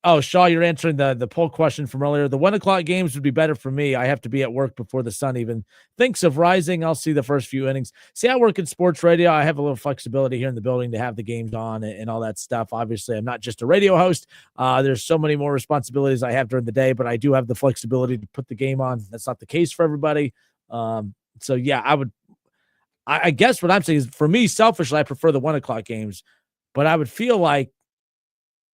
Oh, Shaw, you're answering the poll question from earlier. The 1:00 games would be better for me. I have to be at work before the sun even thinks of rising. I'll see the first few innings. See, I work in sports radio. I have a little flexibility here in the building to have the games on and all that stuff. Obviously, I'm not just a radio host. There's so many more responsibilities I have during the day, but I do have the flexibility to put the game on. That's not the case for everybody. So, yeah, I guess what I'm saying is, for me, selfishly, I prefer the 1:00 games, but I would feel like,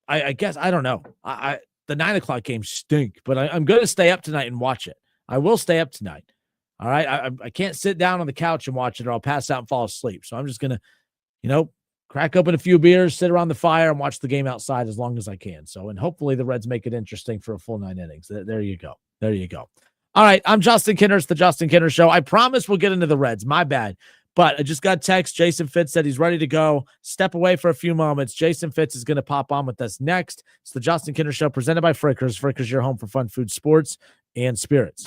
I guess, I don't know. The 9:00 games stink, but I'm going to stay up tonight and watch it. I will stay up tonight. All right. I can't sit down on the couch and watch it, or I'll pass out and fall asleep. So I'm just going to, crack open a few beers, sit around the fire, and watch the game outside as long as I can. So, and hopefully the Reds make it interesting for a full 9 innings. There you go. There you go. All right. I'm Justin Kinner. It's the Justin Kinner Show. I promise we'll get into the Reds. My bad. But I just got a text. Jason Fitz said he's ready to go. Step away for a few moments. Jason Fitz is going to pop on with us next. It's the Justin Kinner Show presented by Frickers. Frickers, your home for fun food, sports, and spirits.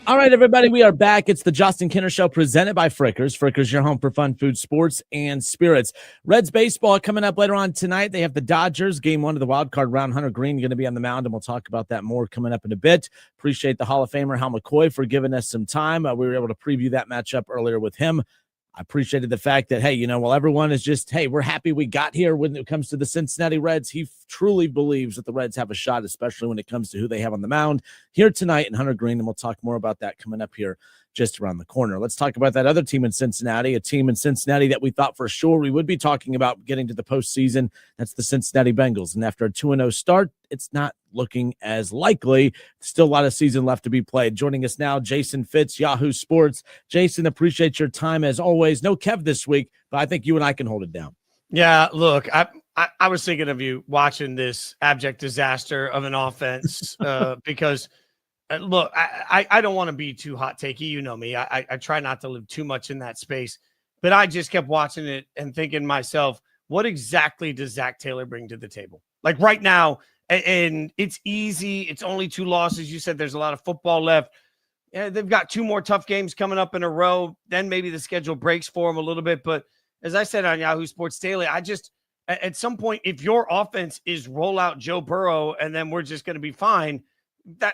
All right, everybody, we are back. It's the Justin Kinner Show presented by Frickers. Frickers, your home for fun food, sports, and spirits. Reds baseball coming up later on tonight. They have the Dodgers, game 1 of the wild card round. Hunter Green going to be on the mound, and we'll talk about that more coming up in a bit. Appreciate the Hall of Famer Hal McCoy for giving us some time. We were able to preview that matchup earlier with him. I appreciated the fact that, hey, while everyone is just, hey, we're happy we got here when it comes to the Cincinnati Reds, he truly believes that the Reds have a shot, especially when it comes to who they have on the mound here tonight in Hunter Green, and we'll talk more about that coming up here just around the corner. Let's talk about that other team in Cincinnati, a team in Cincinnati that we thought for sure we would be talking about getting to the postseason. That's the Cincinnati Bengals. And after a 2-0 start, it's not looking as likely. Still a lot of season left to be played. Joining us now, Jason Fitz, Yahoo Sports. Jason, appreciate your time as always. No Kev this week, but I think you and I can hold it down. Yeah, look, I was thinking of you watching this abject disaster of an offense because – look, I don't want to be too hot takey. You know me. I try not to live too much in that space. But I just kept watching it and thinking to myself, what exactly does Zach Taylor bring to the table? Like right now, and it's easy. It's only 2 losses. You said there's a lot of football left. Yeah, they've got 2 more tough games coming up in a row. Then maybe the schedule breaks for them a little bit. But as I said on Yahoo Sports Daily, at some point, if your offense is roll out Joe Burrow and then we're just going to be fine,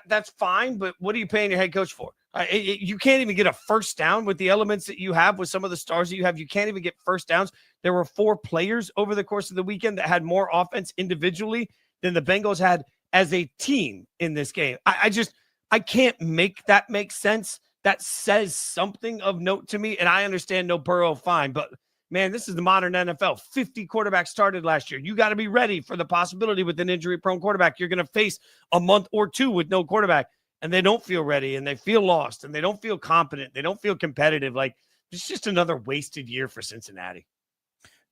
that's fine, but what are you paying your head coach for? You can't even get a first down with the elements that you have with some of the stars that you have. You can't even get first downs. There were 4 players over the course of the weekend that had more offense individually than the Bengals had as a team in this game. I can't make that make sense. That says something of note to me, and I understand no Burrow, fine, but man, this is the modern NFL. 50 quarterbacks started last year. You got to be ready for the possibility with an injury-prone quarterback. You're going to face a month or 2 with no quarterback, and they don't feel ready, and they feel lost, and they don't feel competent. They don't feel competitive. Like, it's just another wasted year for Cincinnati.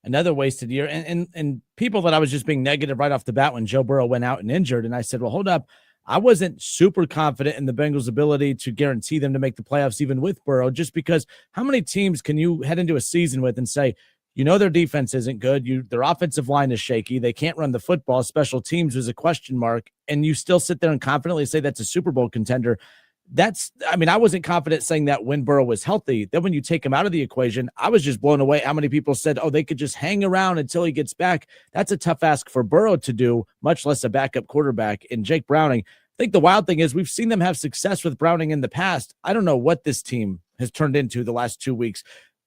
Another wasted year. And people thought I was just being negative right off the bat when Joe Burrow went out and injured, and I said, well, hold up. I wasn't super confident in the Bengals' ability to guarantee them to make the playoffs even with Burrow, just because how many teams can you head into a season with and say, their defense isn't good. Their offensive line is shaky. They can't run the football. Special teams was a question mark. And you still sit there and confidently say that's a Super Bowl contender. I wasn't confident saying that when Burrow was healthy. Then when you take him out of the equation, I was just blown away how many people said, they could just hang around until he gets back. That's a tough ask for Burrow to do, much less a backup quarterback in Jake Browning. I think the wild thing is we've seen them have success with Browning in the past. I don't know what this team has turned into the last 2 weeks.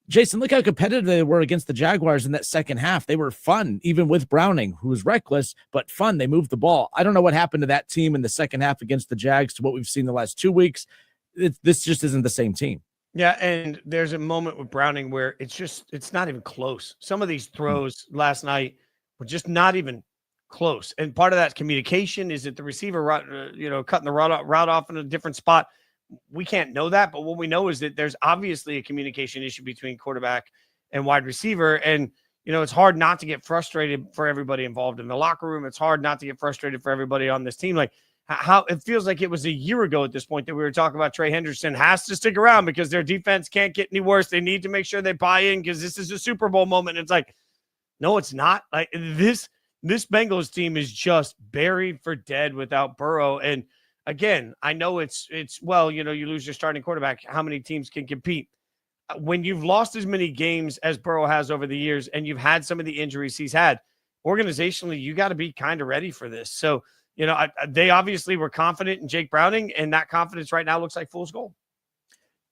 Jason, look how competitive they were against the Jaguars in that second half. They were fun, even with Browning, who was reckless, but fun. They moved the ball. I don't know what happened to that team in the second half against the Jags to what we've seen the last 2 weeks. This just isn't the same team. Yeah, and there's a moment with Browning where it's not even close. Some of these throws last night were just not even close. And part of that communication. Is it the receiver, cutting the route off in a different spot? We can't know that, but what we know is that there's obviously a communication issue between quarterback and wide receiver. And, it's hard not to get frustrated for everybody involved in the locker room. It's hard not to get frustrated for everybody on this team. Like how it feels like it was a year ago at this point that we were talking about Trey Henderson has to stick around because their defense can't get any worse. They need to make sure they buy in because this is a Super Bowl moment. And it's like, no, it's not. Like this Bengals team is just buried for dead without Burrow. And again, I know it's you lose your starting quarterback. How many teams can compete? When you've lost as many games as Burrow has over the years and you've had some of the injuries he's had, organizationally, you got to be kind of ready for this. So, they obviously were confident in Jake Browning, and that confidence right now looks like fool's gold.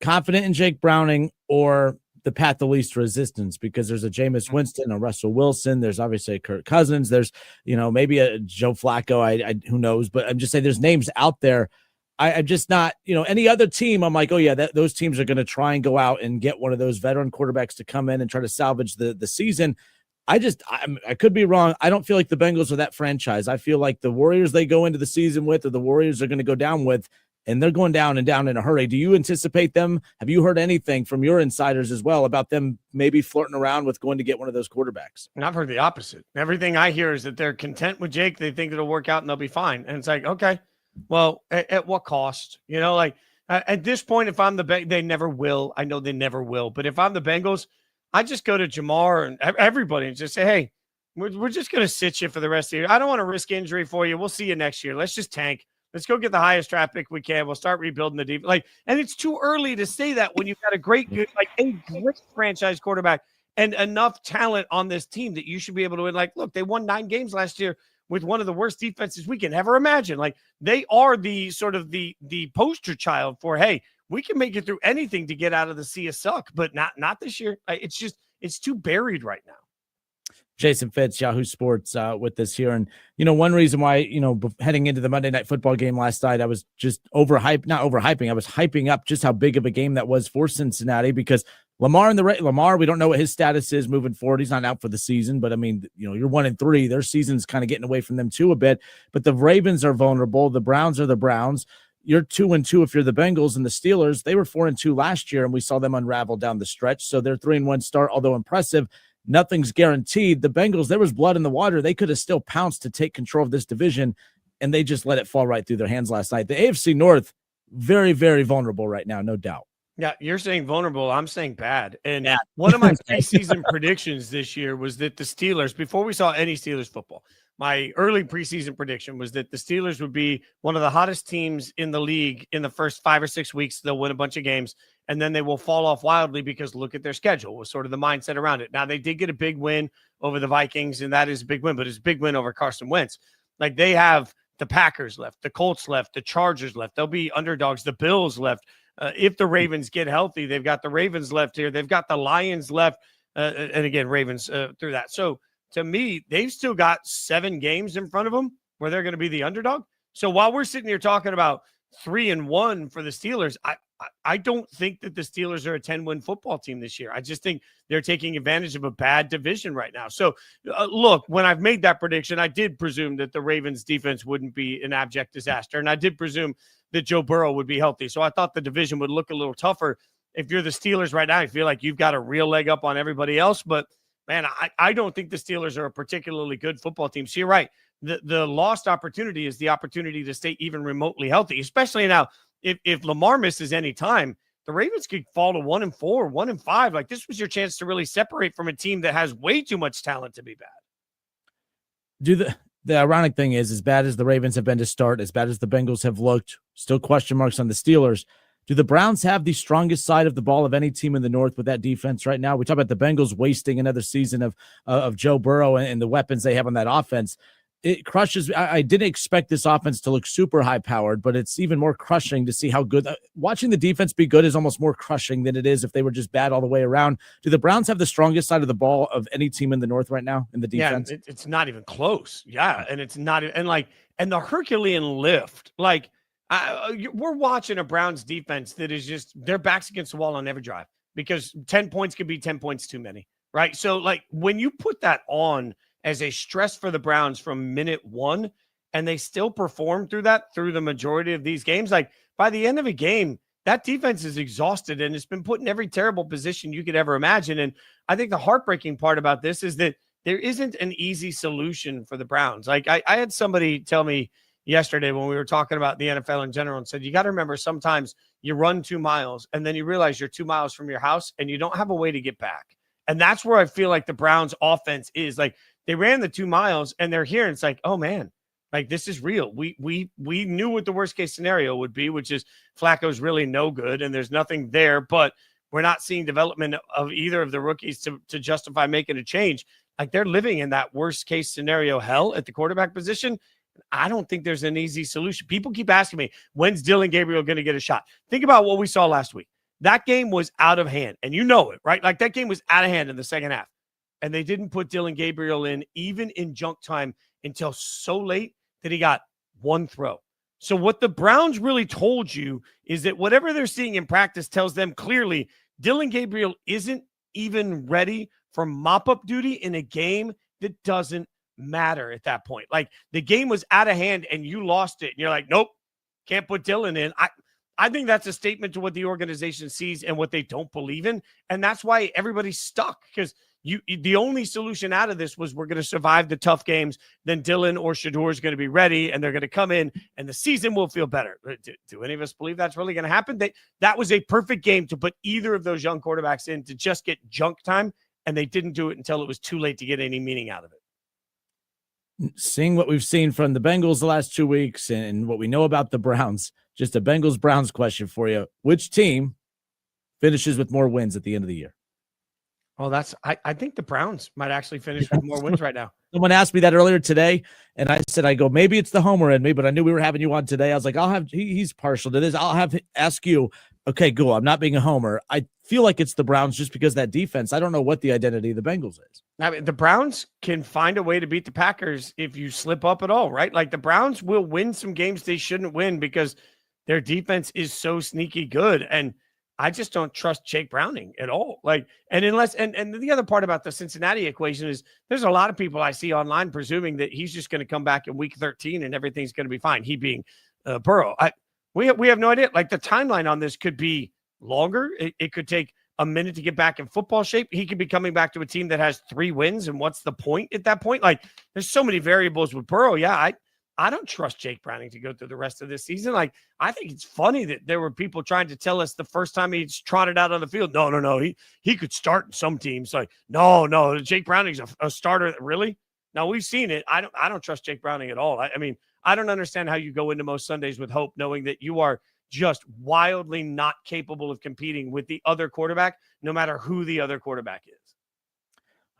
Confident in Jake Browning or the path of least resistance, because there's a Jameis Winston, a Russell Wilson. There's obviously a Kirk Cousins. There's, maybe a Joe Flacco. I who knows, but I'm just saying there's names out there. I'm just not, any other team. I'm like, oh yeah, those teams are going to try and go out and get one of those veteran quarterbacks to come in and try to salvage the season. I could be wrong. I don't feel like the Bengals are that franchise. I feel like the Warriors they go into the season with, or the Warriors are going to go down with, and they're going down in a hurry. Do you anticipate them? Have you heard anything from your insiders as well about them maybe flirting around with going to get one of those quarterbacks? And I've heard the opposite. Everything I hear is that they're content with Jake. They think it'll work out and they'll be fine. And it's like, okay, well, at what cost? At this point, if I'm the Bengals, they never will. I know they never will. But if I'm the Bengals, I just go to Jamar and everybody and just say, hey, we're just going to sit you for the rest of the year. I don't want to risk injury for you. We'll see you next year. Let's just tank. Let's go get the highest draft pick we can. We'll start rebuilding the defense. Like, and it's too early to say that when you've got a great franchise quarterback and enough talent on this team that you should be able to win. Like, look, they won 9 games last year with one of the worst defenses we can ever imagine. Like, they are the sort of the poster child for, hey, we can make it through anything to get out of the sea of suck, but not this year. It's too buried right now. Jason Fitz, Yahoo Sports, with this here. And, one reason why, heading into the Monday Night Football game last night, I was just not overhyping. I was hyping up just how big of a game that was for Cincinnati, because Lamar, we don't know what his status is moving forward. He's not out for the season, but I mean, you're 1-3. Their season's kind of getting away from them too a bit, but the Ravens are vulnerable. The Browns are the Browns. You're 2-2 if you're the Bengals, and the Steelers, they were 4-2 last year, and we saw them unravel down the stretch. So their 3-1 start, although impressive, nothing's guaranteed. The Bengals, there was blood in the water. They could have still pounced to take control of this division, and they just let it fall right through their hands last night. The AFC North, very, very vulnerable right now, no doubt. Yeah, you're saying vulnerable. I'm saying bad. And one of my preseason predictions this year was that the Steelers, before we saw any Steelers football, my early preseason prediction was that the Steelers would be one of the hottest teams in the league in the first 5 or 6 weeks. They'll win a bunch of games, and then they will fall off wildly because look at their schedule was sort of the mindset around it. Now, they did get a big win over the Vikings, and that is a big win, but it's a big win over Carson Wentz. Like, they have the Packers left, the Colts left, the Chargers left. They'll be underdogs, the Bills left. If the Ravens get healthy, they've got the Ravens left here. They've got the Lions left. And again, Ravens through that. So to me, they've still got 7 games in front of them where they're going to be the underdog. So while we're sitting here talking about 3-1 for the Steelers, I don't think that the Steelers are a 10-win football team this year. I just think they're taking advantage of a bad division right now. So look, when I've made that prediction, I did presume that the Ravens defense wouldn't be an abject disaster. And I did presume that Joe Burrow would be healthy. So I thought the division would look a little tougher. If you're the Steelers right now, I feel like you've got a real leg up on everybody else. But, man, I don't think the Steelers are a particularly good football team. So you're right. The lost opportunity is the opportunity to stay even remotely healthy, especially now if Lamar misses any time. The Ravens could fall to 1-4, 1-5. Like, this was your chance to really separate from a team that has way too much talent to be bad. The ironic thing is, as bad as the Ravens have been to start, as bad as the Bengals have looked, still question marks on the Steelers. Do the Browns have the strongest side of the ball of any team in the North with that defense right now? We talk about the Bengals wasting another season of Joe Burrow and the weapons they have on that offense. It crushes. I didn't expect this offense to look super high powered, but it's even more crushing to see how good watching the defense be good is almost more crushing than it is if they were just bad all the way around. Do the Browns have the strongest side of the ball of any team in the North right now in the defense? Yeah, it's not even close. Yeah. And it's not, and the Herculean lift, we're watching a Browns defense that is just their backs against the wall on every drive because 10 points could be 10 points too many. Right. So when you put that on as a stress for the Browns from minute 1, and they still perform through the majority of these games. Like, by the end of a game, that defense is exhausted and it's been put in every terrible position you could ever imagine. And I think the heartbreaking part about this is that there isn't an easy solution for the Browns. Like, I had somebody tell me yesterday when we were talking about the NFL in general and said, you got to remember, sometimes you run 2 miles and then you realize you're 2 miles from your house and you don't have a way to get back. And that's where I feel like the Browns offense is. Like, they ran the 2 miles and they're here and it's like, oh man, like, this is real. We knew what the worst case scenario would be, which is Flacco's really no good and there's nothing there, but we're not seeing development of either of the rookies to justify making a change. Like, they're living in that worst case scenario hell at the quarterback position. I don't think there's an easy solution. People keep asking me, when's Dylan Gabriel going to get a shot? Think about what we saw last week. That game was out of hand, and you know it, right? Like, that game was out of hand in the second half, and they didn't put Dylan Gabriel in, even in junk time, until so late that he got 1 throw. So what the Browns really told you is that whatever they're seeing in practice tells them clearly Dylan Gabriel isn't even ready for mop-up duty in a game that doesn't matter at that point. Like, the game was out of hand, and you lost it, and you're like, nope, can't put Dylan in. I think that's a statement to what the organization sees and what they don't believe in. And that's why everybody's stuck, because the only solution out of this was we're going to survive the tough games. Then Dylan or Shador is going to be ready and they're going to come in and the season will feel better. Do any of us believe that's really going to happen? That was a perfect game to put either of those young quarterbacks in to just get junk time. And they didn't do it until it was too late to get any meaning out of it. seeing what we've seen from the Bengals the last 2 weeks and what we know about the Browns, just a Bengals-Browns question for you. Which team finishes with more wins at the end of the year? Well, I think the Browns might actually finish with more wins right now. Someone asked me that earlier today, and I said, maybe it's the homer in me, but I knew we were having you on today. I was like, he's partial to this. Ask you. Okay, cool. I'm not being a homer. I feel like it's the Browns just because of that defense. I don't know what the identity of the Bengals is. I mean, the Browns can find a way to beat the Packers if you slip up at all, right? Like the Browns will win some games they shouldn't win because their defense is so sneaky good. And I just don't trust Jake Browning at all. And the other part about the Cincinnati equation is there's a lot of people I see online presuming that he's just going to come back in week 13 and everything's going to be fine. He being Burrow. We have no idea. Like the timeline on this could be longer. It could take a minute to get back in football shape. He could be coming back to a team that has 3 wins. And what's the point at that point? Like there's so many variables with Burrow. Yeah. I don't trust Jake Browning to go through the rest of this season. Like, I think it's funny that there were people trying to tell us the first time he trotted out on the field, no, he could start in some teams. Like, no, Jake Browning's a starter. Really? Now we've seen it. I don't trust Jake Browning at all. I mean, I don't understand how you go into most Sundays with hope, knowing that you are just wildly not capable of competing with the other quarterback, no matter who the other quarterback is.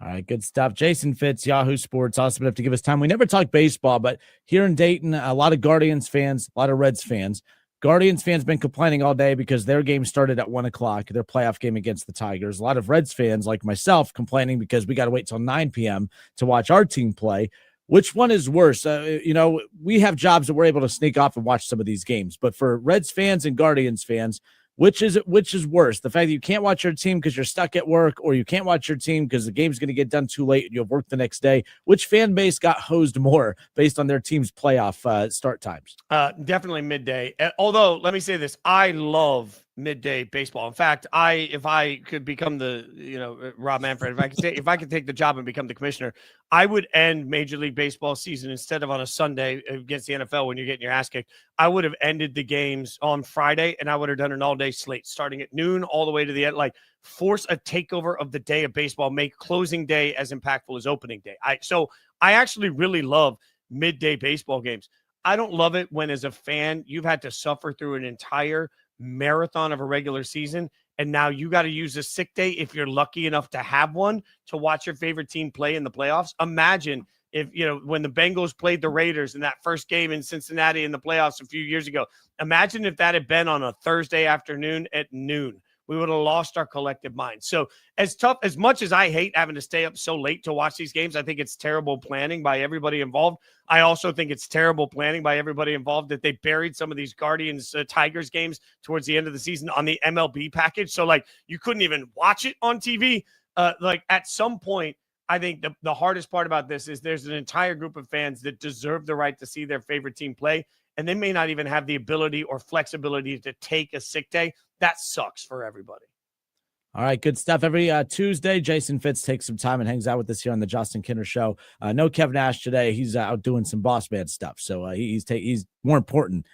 All right, good stuff. Jason Fitz, Yahoo Sports, awesome enough to give us time. We never talk baseball, but here in Dayton, a lot of Guardians fans, a lot of Reds fans. Guardians fans been complaining all day because their game started at 1 o'clock, their playoff game against the Tigers. A lot of Reds fans, like myself, complaining because we got to wait till 9 p.m. to watch our team play. Which one is worse? We have jobs that we're able to sneak off and watch some of these games. But for Reds fans and Guardians fans, which is worse? The fact that you can't watch your team because you're stuck at work, or you can't watch your team because the game's going to get done too late and you'll work the next day. Which fan base got hosed more based on their team's playoff start times? Definitely midday. Although, let me say this. I love midday baseball. In fact, if I could become the, Rob Manfred, if I could take the job and become the commissioner, I would end Major League Baseball season instead of on a Sunday against the NFL when you're getting your ass kicked. I would have ended the games on Friday, and I would have done an all-day slate starting at noon all the way to the end. Like, force a takeover of the day of baseball, make closing day as impactful as opening day. So I actually really love midday baseball games. I don't love it when, as a fan, you've had to suffer through an entire marathon of a regular season, and now you got to use a sick day if you're lucky enough to have one to watch your favorite team play in the playoffs. Imagine if, when the Bengals played the Raiders in that first game in Cincinnati in the playoffs a few years ago. Imagine if that had been on a Thursday afternoon at noon. We would have lost our collective mind. So as much as I hate having to stay up so late to watch these games, I think it's terrible planning by everybody involved. I also think it's terrible planning by everybody involved that they buried some of these Guardians Tigers games towards the end of the season on the MLB package. So you couldn't even watch it on TV. At some point, I think the hardest part about this is there's an entire group of fans that deserve the right to see their favorite team play, and they may not even have the ability or flexibility to take a sick day. That sucks for everybody. All right, good stuff. Every Tuesday, Jason Fitz takes some time and hangs out with us here on the Justin Kinner Show. No Kevin Nash today. He's out doing some boss man stuff. So he's more important,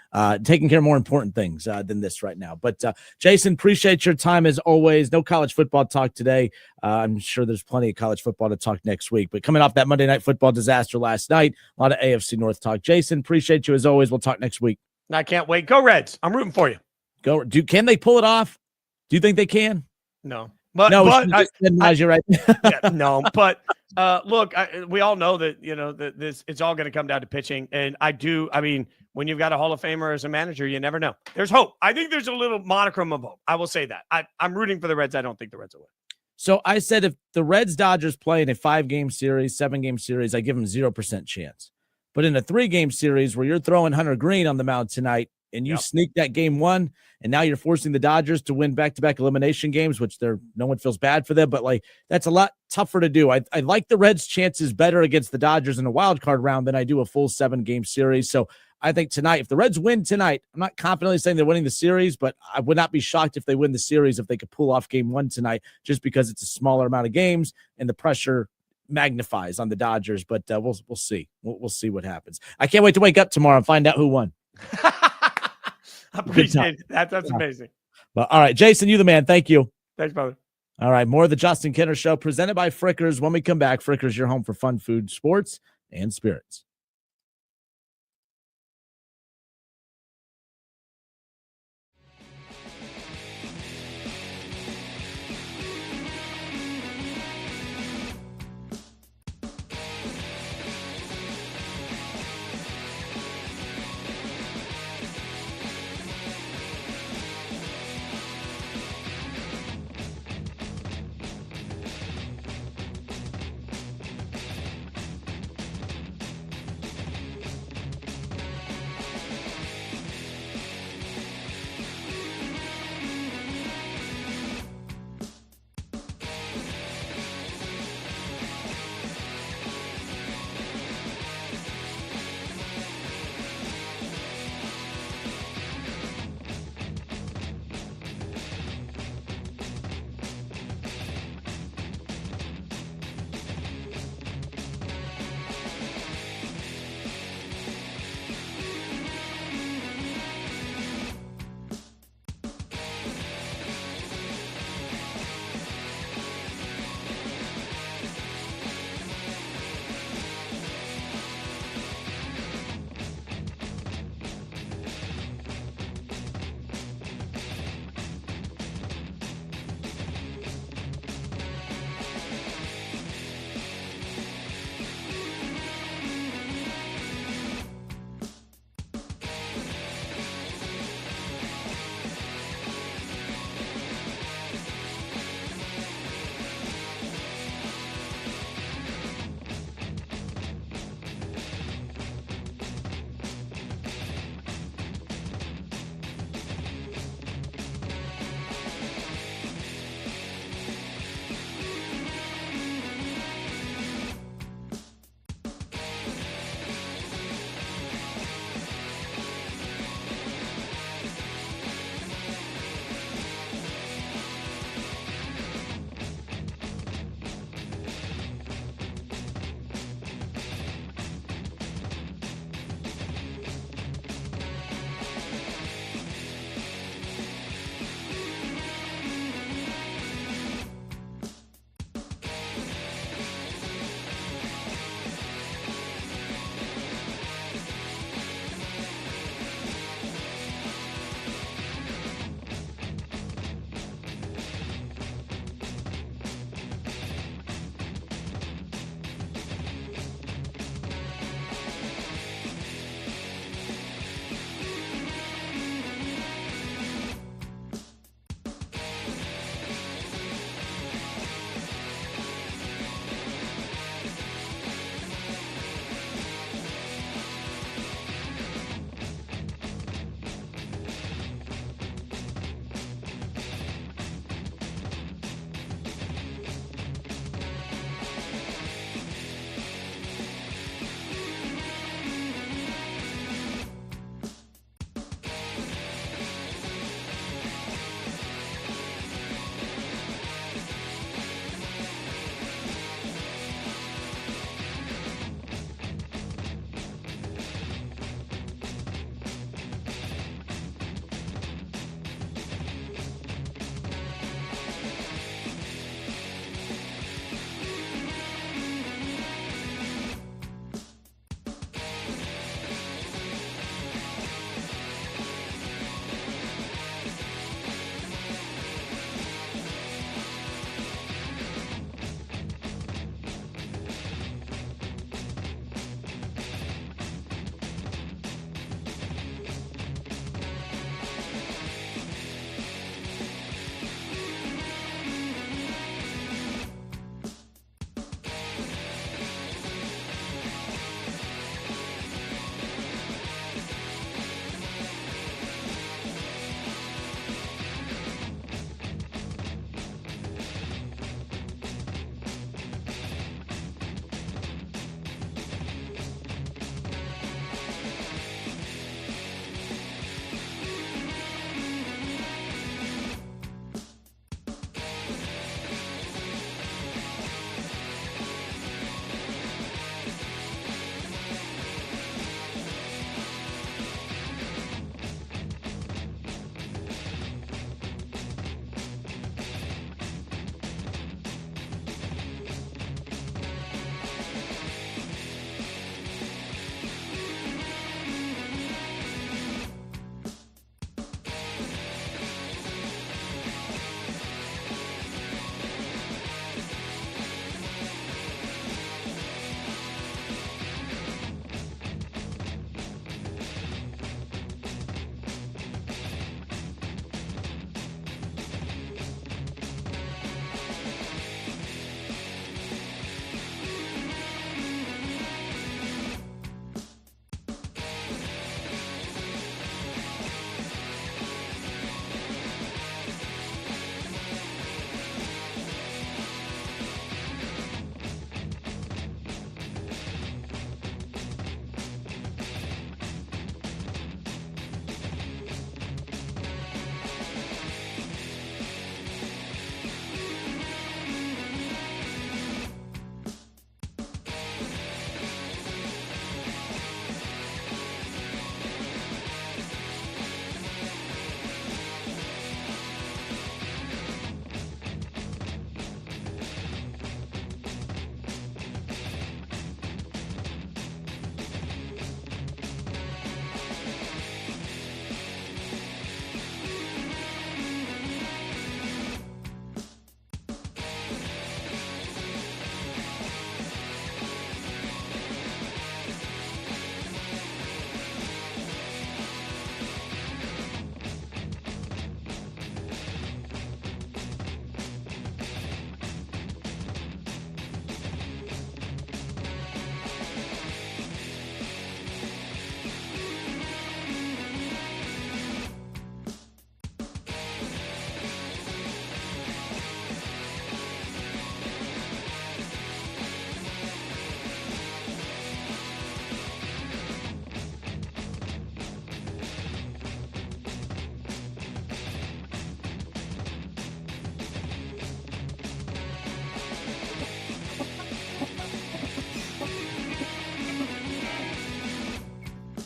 taking care of more important things than this right now. But Jason, appreciate your time as always. No college football talk today. I'm sure there's plenty of college football to talk next week. But coming off that Monday Night Football disaster last night, a lot of AFC North talk. Jason, appreciate you as always. We'll talk next week. I can't wait. Go Reds. I'm rooting for you. Can they pull it off? Do you think they can? No, but you're right. No, but look, we all know that that it's all going to come down to pitching, and I mean, when you've got a Hall of Famer as a manager, you never know. There's hope. I think there's a little monochrome of hope. I will say that. I'm rooting for the Reds. I don't think the Reds will win. So I said if the Reds Dodgers play in a 5-game series, 7-game series, I give them 0% chance. But in a 3-game series where you're throwing Hunter Green on the mound tonight, and you sneak that game 1, and now you're forcing the Dodgers to win back-to-back elimination games, which no one feels bad for them, but that's a lot tougher to do. I like the Reds' chances better against the Dodgers in a wild card round than I do a full 7-game series. So I think tonight, if the Reds win tonight, I'm not confidently saying they're winning the series, but I would not be shocked if they win the series if they could pull off game 1 tonight, just because it's a smaller amount of games and the pressure magnifies on the Dodgers. But we'll see. We'll see what happens. I can't wait to wake up tomorrow and find out who won. I appreciate that. That's amazing. Well, all right, Jason, you the man. Thank you. Thanks, brother. All right, more of the Justin Kinner Show presented by Frickers. When we come back, Frickers, your home for fun, food, sports, and spirits.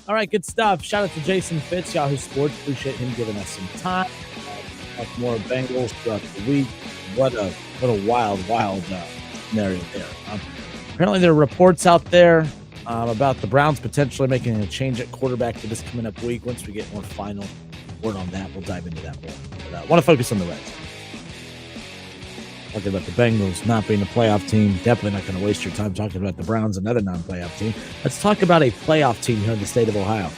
All right, good stuff. Shout out to Jason Fitz, Yahoo Sports. Appreciate him giving us some time. Talk more Bengals throughout the week. What a wild scenario there. Apparently, there are reports out there about the Browns potentially making a change at quarterback for this coming up week. Once we get more final word on that, we'll dive into that more. But I want to focus on the Reds. Talking about the Bengals not being a playoff team. Definitely not going to waste your time talking about the Browns, another non-playoff team. Let's talk about a playoff team here in the state of Ohio.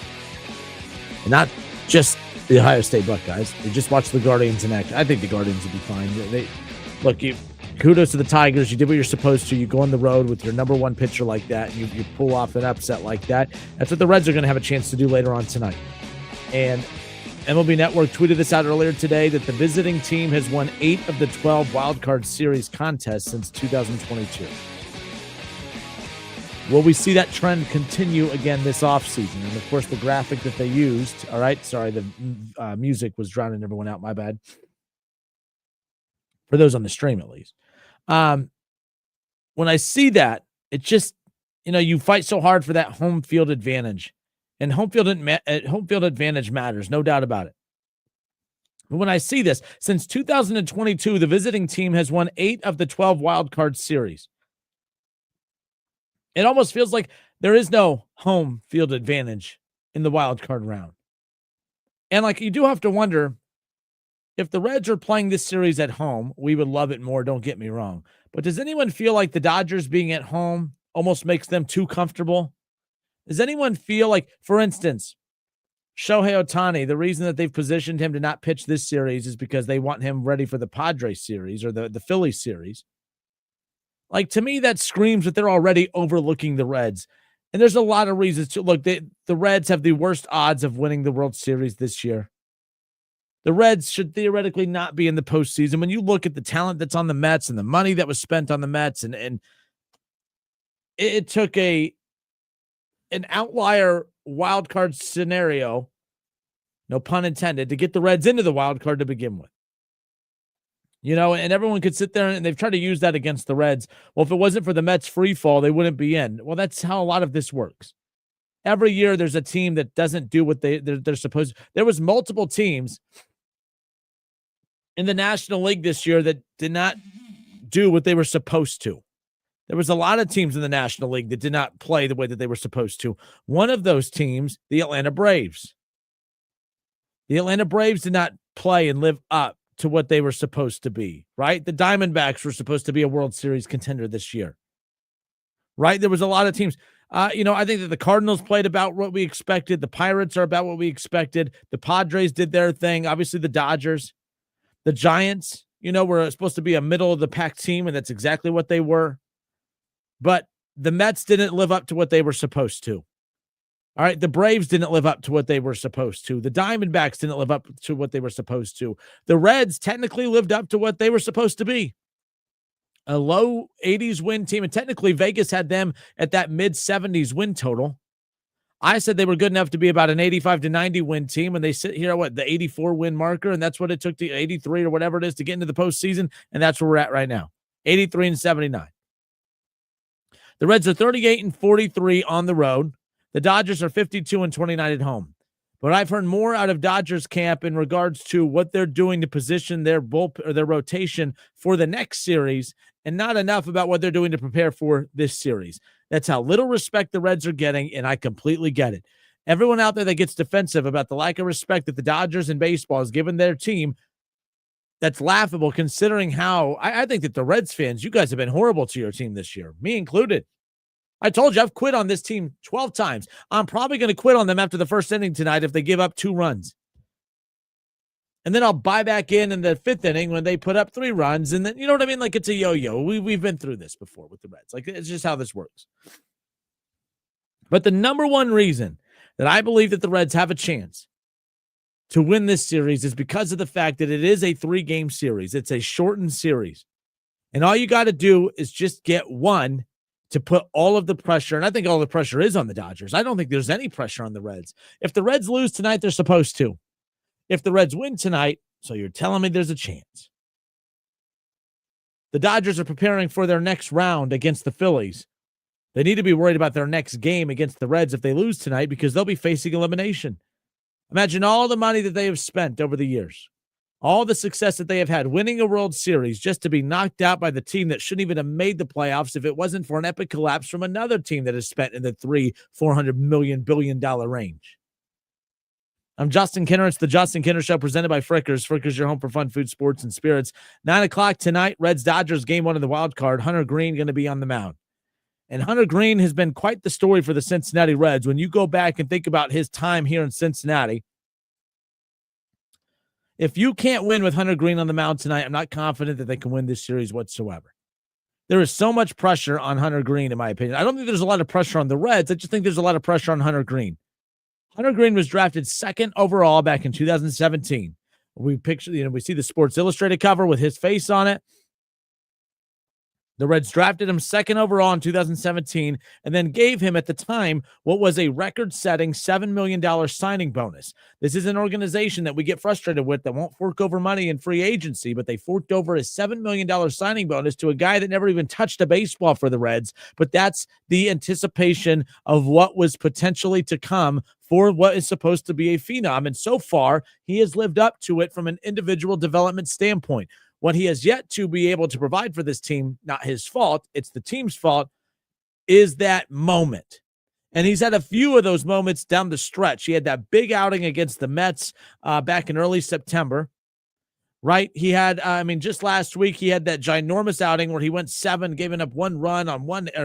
And not just the Ohio State Buckeyes. We just watched the Guardians in action. I think the Guardians will be fine. Kudos to the Tigers. You did what you're supposed to. You go on the road with your number one pitcher like that, and you pull off an upset like that. That's what the Reds are going to have a chance to do later on tonight. And MLB Network tweeted this out earlier today that the visiting team has won 8 of the 12 wildcard series contests since 2022. Will we see that trend continue again this offseason? And, of course, the graphic that they used, all right, sorry, the music was drowning everyone out, my bad. For those on the stream, at least. When I see that, it just, you fight so hard for that home field advantage. And home field advantage matters, no doubt about it. But when I see this, since 2022, the visiting team has won 8 of the 12 wild card series. It almost feels like there is no home field advantage in the wild card round. And you do have to wonder, if the Reds are playing this series at home, we would love it more, don't get me wrong. But does anyone feel like the Dodgers being at home almost makes them too comfortable? Does anyone feel like, for instance, Shohei Ohtani, the reason that they've positioned him to not pitch this series is because they want him ready for the Padres series or the Phillies series? To me, that screams that they're already overlooking the Reds. And there's a lot of reasons to look. The Reds have the worst odds of winning the World Series this year. The Reds should theoretically not be in the postseason. When you look at the talent that's on the Mets and the money that was spent on the Mets, and it took an outlier wild card scenario, no pun intended, to get the Reds into the wild card to begin with. And everyone could sit there and they've tried to use that against the Reds. Well, if it wasn't for the Mets free fall, they wouldn't be in. Well, that's how a lot of this works. Every year there's a team that doesn't do what they're supposed to. There was multiple teams in the National League this year that did not do what they were supposed to. There was a lot of teams in the National League that did not play the way that they were supposed to. One of those teams, the Atlanta Braves. The Atlanta Braves did not play and live up to what they were supposed to be, right? The Diamondbacks were supposed to be a World Series contender this year, right? There was a lot of teams. I think that the Cardinals played about what we expected. The Pirates are about what we expected. The Padres did their thing. Obviously, the Dodgers. The Giants, were supposed to be a middle-of-the-pack team, and that's exactly what they were. But the Mets didn't live up to what they were supposed to. All right, the Braves didn't live up to what they were supposed to. The Diamondbacks didn't live up to what they were supposed to. The Reds technically lived up to what they were supposed to be. A low 80s win team, and technically Vegas had them at that mid-70s win total. I said they were good enough to be about an 85 to 90 win team, and they sit here at the 84 win marker, and that's what it took to 83 or whatever it is to get into the postseason, and that's where we're at right now, 83 and 79. The Reds are 38 and 43 on the road. The Dodgers are 52 and 29 at home. But I've heard more out of Dodgers camp in regards to what they're doing to position their their rotation for the next series, and not enough about what they're doing to prepare for this series. That's how little respect the Reds are getting, and I completely get it. Everyone out there that gets defensive about the lack of respect that the Dodgers in baseball has given their team, that's laughable considering how I think that the Reds fans, you guys have been horrible to your team this year, me included. I told you I've quit on this team 12 times. I'm probably going to quit on them after the first inning tonight if they give up 2 runs. And then I'll buy back in the 5th inning when they put up 3 runs. And then, you know what I mean? It's a yo-yo. We've been through this before with the Reds. It's just how this works. But the number one reason that I believe that the Reds have a chance to win this series is because of the fact that it is a 3-game series. It's a shortened series. And all you got to do is just get one to put all of the pressure, and I think all the pressure is on the Dodgers. I don't think there's any pressure on the Reds. If the Reds lose tonight, they're supposed to. If the Reds win tonight, so you're telling me there's a chance. The Dodgers are preparing for their next round against the Phillies. They need to be worried about their next game against the Reds if they lose tonight, because they'll be facing elimination. Imagine all the money that they have spent over the years, all the success that they have had, winning a World Series, just to be knocked out by the team that shouldn't even have made the playoffs if it wasn't for an epic collapse from another team that has spent in the $400 billion range. I'm Justin Kinner. It's the Justin Kinner Show presented by Frickers. Frickers, your home for fun, food, sports, and spirits. 9 o'clock tonight, Reds-Dodgers, game 1 of the wild card. Hunter Green going to be on the mound. And Hunter Green has been quite the story for the Cincinnati Reds. When you go back and think about his time here in Cincinnati, if you can't win with Hunter Green on the mound tonight, I'm not confident that they can win this series whatsoever. There is so much pressure on Hunter Green, in my opinion. I don't think there's a lot of pressure on the Reds. I just think there's a lot of pressure on Hunter Green. Hunter Green was drafted 2nd overall back in 2017. We see the Sports Illustrated cover with his face on it. The Reds drafted him 2nd overall in 2017 and then gave him at the time what was a record-setting $7 million signing bonus. This is an organization that we get frustrated with that won't fork over money in free agency, but they forked over a $7 million signing bonus to a guy that never even touched a baseball for the Reds. But that's the anticipation of what was potentially to come for what is supposed to be a phenom. And so far, he has lived up to it from an individual development standpoint. What he has yet to be able to provide for this team, not his fault, it's the team's fault, is that moment. And he's had a few of those moments down the stretch. He had that big outing against the Mets back in early September, right? He had, just last week, he had that ginormous outing where he went 7, giving up 1 run on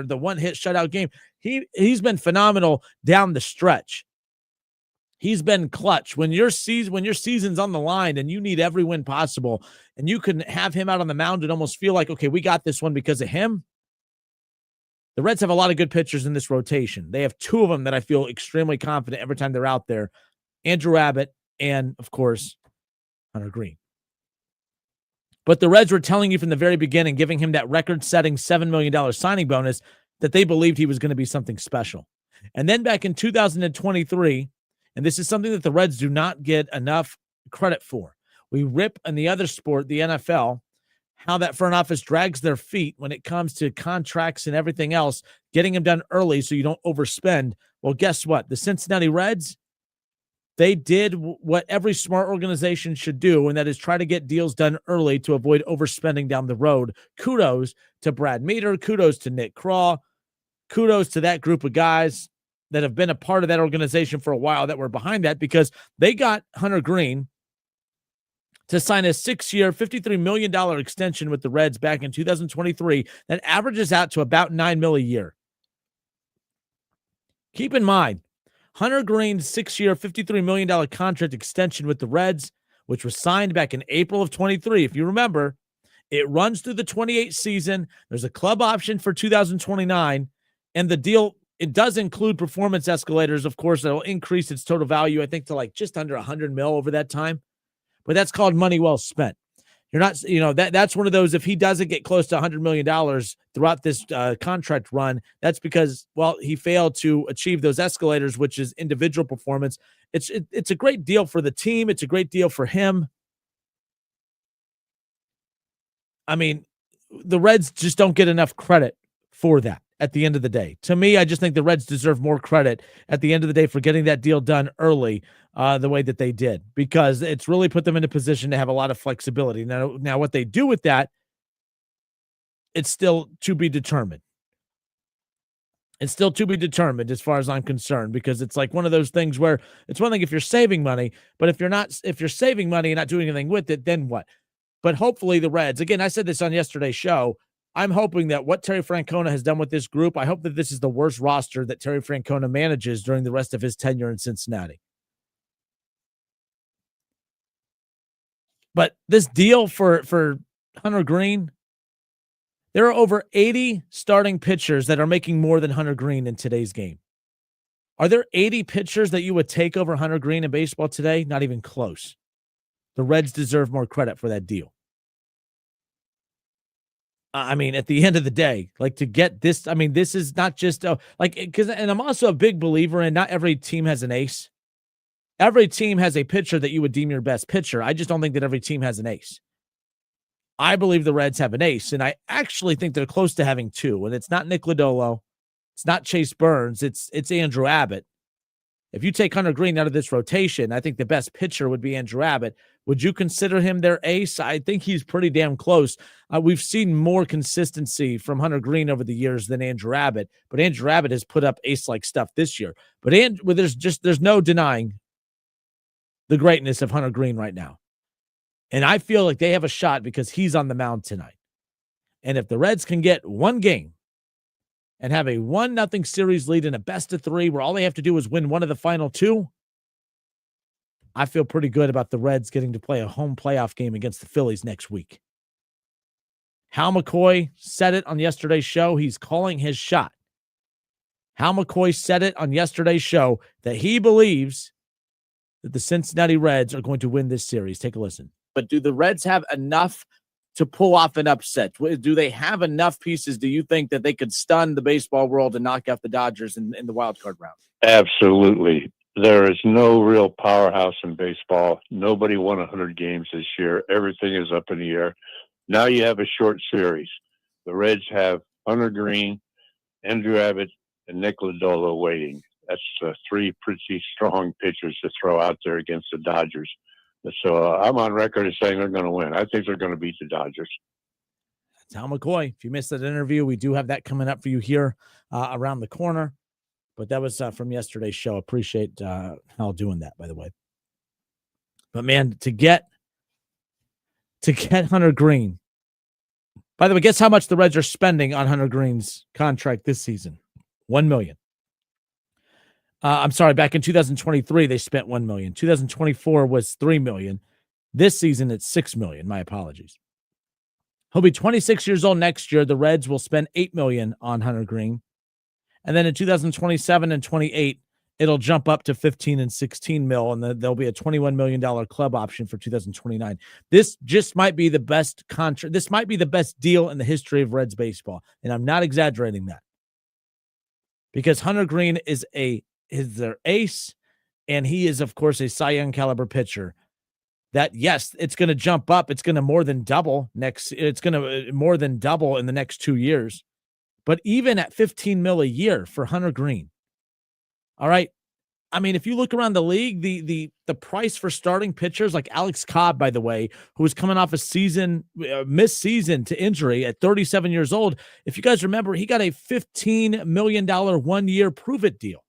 the one-hit shutout game. He's been phenomenal down the stretch. He's been clutch. When your season's on the line and you need every win possible, and you can have him out on the mound and almost feel like, okay, we got this one because of him. The Reds have a lot of good pitchers in this rotation. They have 2 of them that I feel extremely confident every time they're out there. Andrew Abbott and, of course, Hunter Green. But the Reds were telling you from the very beginning, giving him that record-setting $7 million signing bonus, that they believed he was going to be something special. And then back in 2023, and this is something that the Reds do not get enough credit for. We rip in the other sport, the NFL, how that front office drags their feet when it comes to contracts and everything else, getting them done early so you don't overspend. Well, guess what? The Cincinnati Reds, they did what every smart organization should do, and that is try to get deals done early to avoid overspending down the road. Kudos to Brad Meader. Kudos to Nick Craw. Kudos to that group of guys that have been a part of that organization for a while that were behind that, because they got Hunter Green to sign a 6-year, $53 million extension with the Reds back in 2023 that averages out to about $9 million a year. Keep in mind, Hunter Green's 6-year, $53 million contract extension with the Reds, which was signed back in April of 23. If you remember, it runs through the 28 season. There's a club option for 2029, and the deal, it does include performance escalators, of course, that will increase its total value, I think, to like just under $100 million over that time. But that's called money well spent. You're not, that's one of those, if he doesn't get close to $100 million throughout this contract run, that's because, well, he failed to achieve those escalators, which is individual performance. It's a great deal for the team. It's a great deal for him. I mean, the Reds just don't get enough credit for that at the end of the day. To me, I just think the Reds deserve more credit at the end of the day for getting that deal done early the way that they did, because it's really put them in a position to have a lot of flexibility. Now what they do with that, it's still to be determined. It's still to be determined as far as I'm concerned, because it's like one of those things where it's one thing if you're saving money, but if you're saving money and not doing anything with it, then what? But hopefully the Reds, again, I said this on yesterday's show, I'm hoping that what Terry Francona has done with this group, I hope that this is the worst roster that Terry Francona manages during the rest of his tenure in Cincinnati. But this deal for Hunter Green, there are over 80 starting pitchers that are making more than Hunter Green in today's game. Are there 80 pitchers that you would take over Hunter Green in baseball today? Not even close. The Reds deserve more credit for that deal. I mean, at the end of the day, like, to get this, I mean, this is not just and I'm also a big believer in not every team has an ace. Every team has a pitcher that you would deem your best pitcher. I just don't think that every team has an ace. I believe the Reds have an ace, and I actually think they're close to having 2, and it's not Nick Lodolo, It's not Chase Burns. It's Andrew Abbott. If you take Hunter Green out of this rotation, I think the best pitcher would be Andrew Abbott. Would you consider him their ace? I think he's pretty damn close. We've seen more consistency from Hunter Green over the years than Andrew Abbott, but Andrew Abbott has put up ace-like stuff this year. But there's no denying the greatness of Hunter Green right now. And I feel like they have a shot because he's on the mound tonight. And if the Reds can get one game and have a 1-0 series lead in a best-of-3 where all they have to do is win one of the final two, I feel pretty good about the Reds getting to play a home playoff game against the Phillies next week. Hal McCoy said it on yesterday's show. He's calling his shot. Hal McCoy said it on yesterday's show that he believes that the Cincinnati Reds are going to win this series. Take a listen. But do the Reds have enough to pull off an upset? Do they have enough pieces, do you think, that they could stun the baseball world and knock out the Dodgers in the wild card round? Absolutely. There is no real powerhouse in baseball. Nobody won 100 games this year. Everything is up in the air. Now you have a short series. The Reds have Hunter Green, Andrew Abbott, and Nick Lodolo waiting. That's three pretty strong pitchers to throw out there against the Dodgers. So I'm on record as saying they're going to win. I think they're going to beat the Dodgers. That's Hal McCoy. If you missed that interview, we do have that coming up for you here around the corner. But that was from yesterday's show. Appreciate Hal doing that, by the way. But, man, to get Hunter Green. By the way, guess how much the Reds are spending on Hunter Green's contract this season? $1 million. I'm sorry, back in 2023, they spent $1 million. 2024 was $3 million. This season, it's $6 million. My apologies. He'll be 26 years old next year. The Reds will spend $8 million on Hunter Green. And then in 2027 and 28, it'll jump up to 15 and 16 mil, and there'll be a $21 million club option for 2029. This just might be the best contract. This might be the best deal in the history of Reds baseball, and I'm not exaggerating that. Because Hunter Green is their ace, and he is, of course, a Cy Young caliber pitcher. That, yes, it's going to jump up. It's going to more than double It's going to more than double in the next 2 years. But even at 15 mil a year for Hunter Green, all right. I mean, if you look around the league, the price for starting pitchers like Alex Cobb, by the way, who was coming off a missed season to injury at 37 years old. If you guys remember, he got a $15 million 1-year prove-it deal.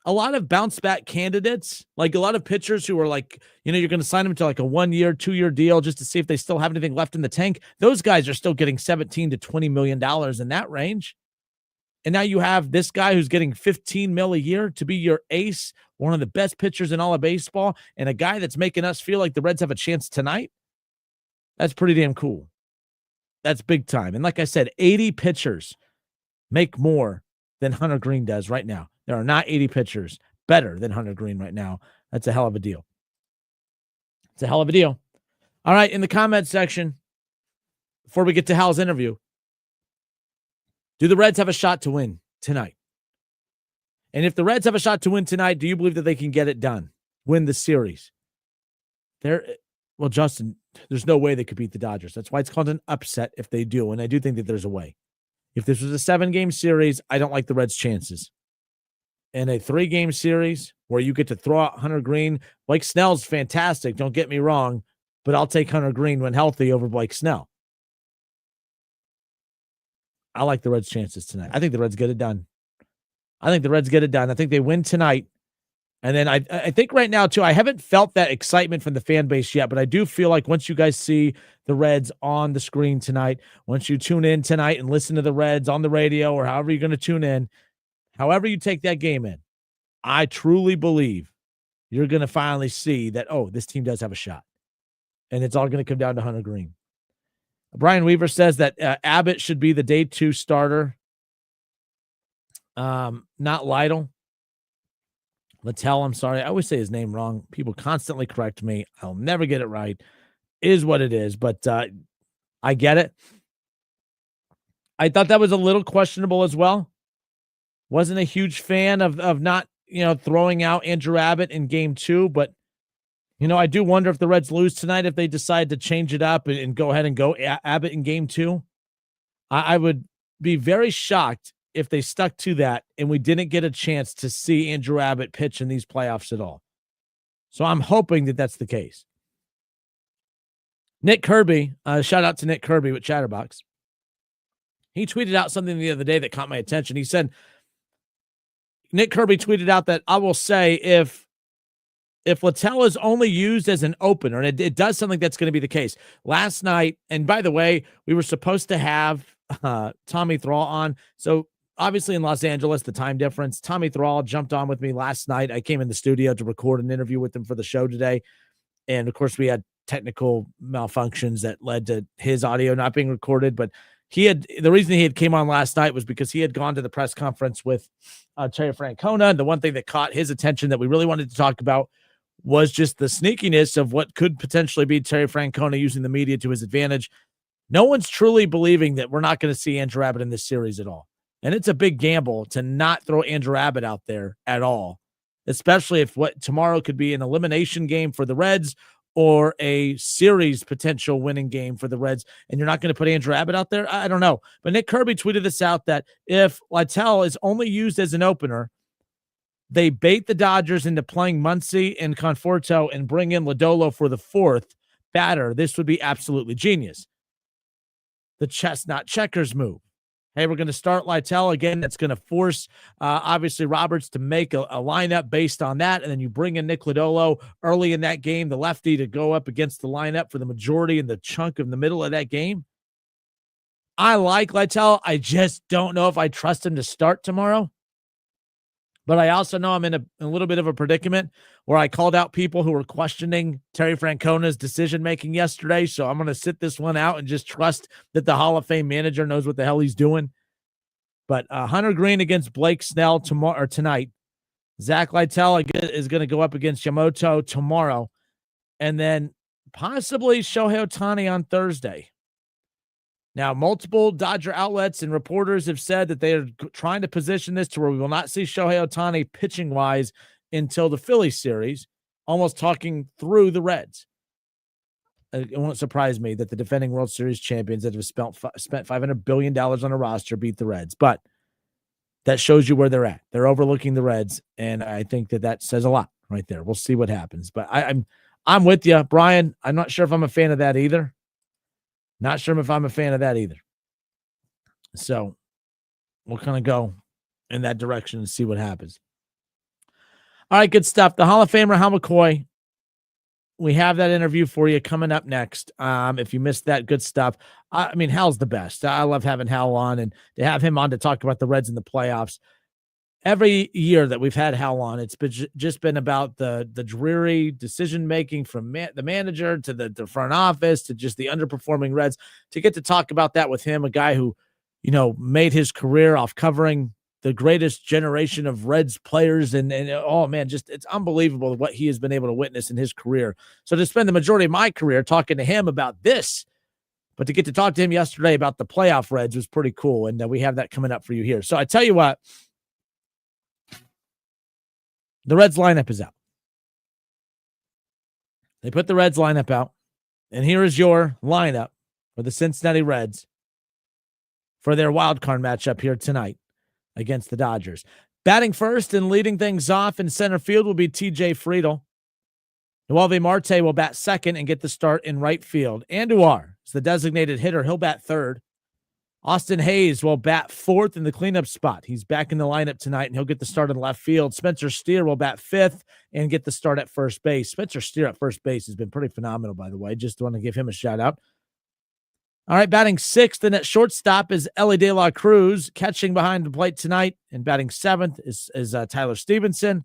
A lot of bounce back candidates, like a lot of pitchers who are like, you're going to sign them to like a 1-year, 2-year deal just to see if they still have anything left in the tank. Those guys are still getting $17 to $20 million in that range. And now you have this guy who's getting 15 mil a year to be your ace, one of the best pitchers in all of baseball, and a guy that's making us feel like the Reds have a chance tonight. That's pretty damn cool. That's big time. And like I said, 80 pitchers make more than Hunter Green does right now. There are not 80 pitchers better than Hunter Green right now. That's a hell of a deal. It's a hell of a deal. All right, in the comment section, before we get to Hal's interview, do the Reds have a shot to win tonight? And if the Reds have a shot to win tonight, do you believe that they can get it done? Win the series? Well, Justin, there's no way they could beat the Dodgers. That's why it's called an upset if they do. And I do think that there's a way. If this was a 7-game series, I don't like the Reds' chances. In a 3-game series where you get to throw out Hunter Green, Blake Snell's fantastic, don't get me wrong, but I'll take Hunter Green when healthy over Blake Snell. I like the Reds' chances tonight. I think the Reds get it done. I think they win tonight. And then I think right now, too, I haven't felt that excitement from the fan base yet, but I do feel like once you guys see the Reds on the screen tonight, once you tune in tonight and listen to the Reds on the radio or however you're going to tune in, however you take that game in, I truly believe you're going to finally see that, this team does have a shot. And it's all going to come down to Hunter Green. Brian Weaver says that Abbott should be the day 2 starter, not Lytle. Littell, I'm sorry. I always say his name wrong. People constantly correct me. I'll never get it right. Is what it is, but I get it. I thought that was a little questionable as well. Wasn't a huge fan of not, throwing out Andrew Abbott in game 2, but I do wonder if the Reds lose tonight, if they decide to change it up and go ahead and go Abbott in game 2. I would be very shocked if they stuck to that and we didn't get a chance to see Andrew Abbott pitch in these playoffs at all. So I'm hoping that that's the case. Nick Kirby, shout out to Nick Kirby with Chatterbox. He tweeted out something the other day that caught my attention. He said, Nick Kirby tweeted out that I will say if Littell is only used as an opener, and it does sound like that's going to be the case. Last night, and by the way, we were supposed to have Tommy Thrall on. So obviously in Los Angeles, the time difference, Tommy Thrall jumped on with me last night. I came in the studio to record an interview with him for the show today. And of course we had technical malfunctions that led to his audio not being recorded, but the reason he had came on last night was because he had gone to the press conference with Terry Francona. And the one thing that caught his attention that we really wanted to talk about was just the sneakiness of what could potentially be Terry Francona using the media to his advantage. No one's truly believing that we're not going to see Andrew Abbott in this series at all. And it's a big gamble to not throw Andrew Abbott out there at all, especially if what tomorrow could be an elimination game for the Reds or a series potential winning game for the Reds, and you're not going to put Andrew Abbott out there? I don't know. But Nick Kirby tweeted this out that if Littell is only used as an opener, they bait the Dodgers into playing Muncy and Conforto and bring in Lodolo for the fourth batter. This would be absolutely genius. The chestnut checkers move. Hey, we're going to start Littell again. That's going to force, obviously, Roberts to make a lineup based on that. And then you bring in Nick Lodolo early in that game, the lefty, to go up against the lineup for the majority and the chunk of the middle of that game. I like Littell. I just don't know if I trust him to start tomorrow. But I also know I'm in a little bit of a predicament where I called out people who were questioning Terry Francona's decision-making yesterday. So I'm going to sit this one out and just trust that the Hall of Fame manager knows what the hell he's doing. But Hunter Green against Blake Snell tonight. Zach Littell is going to go up against Yamamoto tomorrow. And then possibly Shohei Ohtani on Thursday. Now, multiple Dodger outlets and reporters have said that they are trying to position this to where we will not see Shohei Ohtani pitching-wise until the Phillies series, almost talking through the Reds. It won't surprise me that the defending World Series champions that have spent $500 billion on a roster beat the Reds. But that shows you where they're at. They're overlooking the Reds, and I think that says a lot right there. We'll see what happens. But I'm with you, Brian. I'm not sure if I'm a fan of that either. Not sure if I'm a fan of that either. So we'll kind of go in that direction and see what happens. All right, good stuff. The Hall of Famer, Hal McCoy. We have that interview for you coming up next. If you missed that, good stuff. I mean, Hal's the best. I love having Hal on, and to have him on to talk about the Reds in the playoffs. Every year that we've had Hal on, it's just been about the dreary decision-making from the manager to the front office to just the underperforming Reds. To get to talk about that with him, a guy who, made his career off covering the greatest generation of Reds players. And oh, man, it's unbelievable what he has been able to witness in his career. So to spend the majority of my career talking to him about this, but to get to talk to him yesterday about the playoff Reds was pretty cool. And we have that coming up for you here. So I tell you what, the Reds lineup is out. They put the Reds lineup out. And here is your lineup for the Cincinnati Reds for their wild card matchup here tonight against the Dodgers. Batting first and leading things off in center field will be TJ Friedl. Noelvi Marte will bat second and get the start in right field. Andujar is the designated hitter. He'll bat third. Austin Hayes will bat fourth in the cleanup spot. He's back in the lineup tonight, and he'll get the start in left field. Spencer Steer will bat fifth and get the start at first base. Spencer Steer at first base has been pretty phenomenal, by the way. Just want to give him a shout-out. All right, batting sixth and at shortstop is Elly De La Cruz. Catching behind the plate tonight and batting seventh is Tyler Stevenson.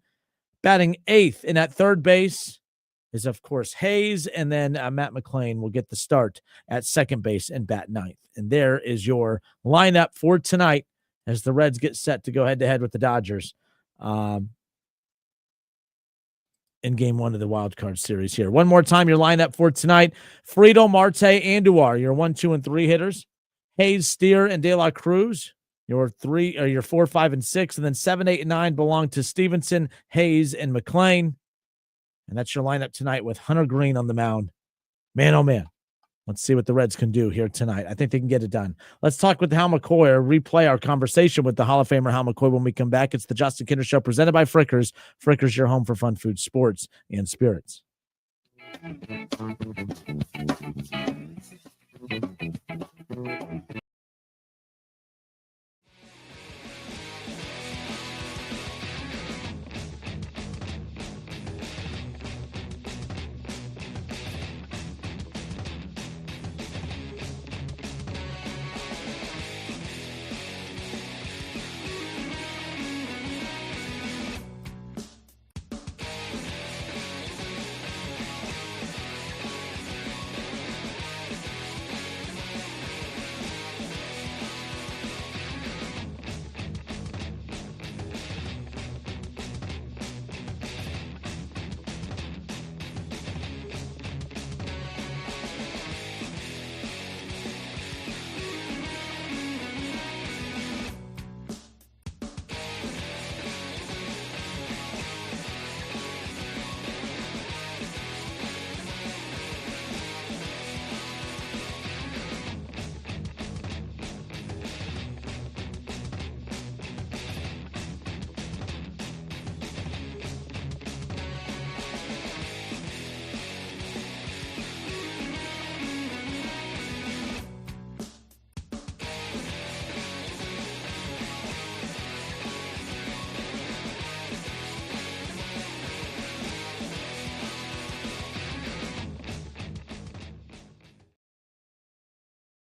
Batting eighth and at third base is, of course, Hayes, and then Matt McClain will get the start at second base and bat ninth. And there is your lineup for tonight as the Reds get set to go head-to-head with the Dodgers in Game 1 of the Wild Card Series here. One more time, your lineup for tonight: Friedl, Marte, Andujar, your 1, 2, and 3 hitters. Hayes, Steer, and De La Cruz, your 4, 5, and 6. And then 7, 8, and 9 belong to Stevenson, Hayes, and McClain. And that's your lineup tonight with Hunter Green on the mound. Man, oh man. Let's see what the Reds can do here tonight. I think they can get it done. Let's talk with Hal McCoy or replay our conversation with the Hall of Famer Hal McCoy when we come back. It's the Justin Kinner Show presented by Frickers. Frickers, your home for fun food, sports, and spirits.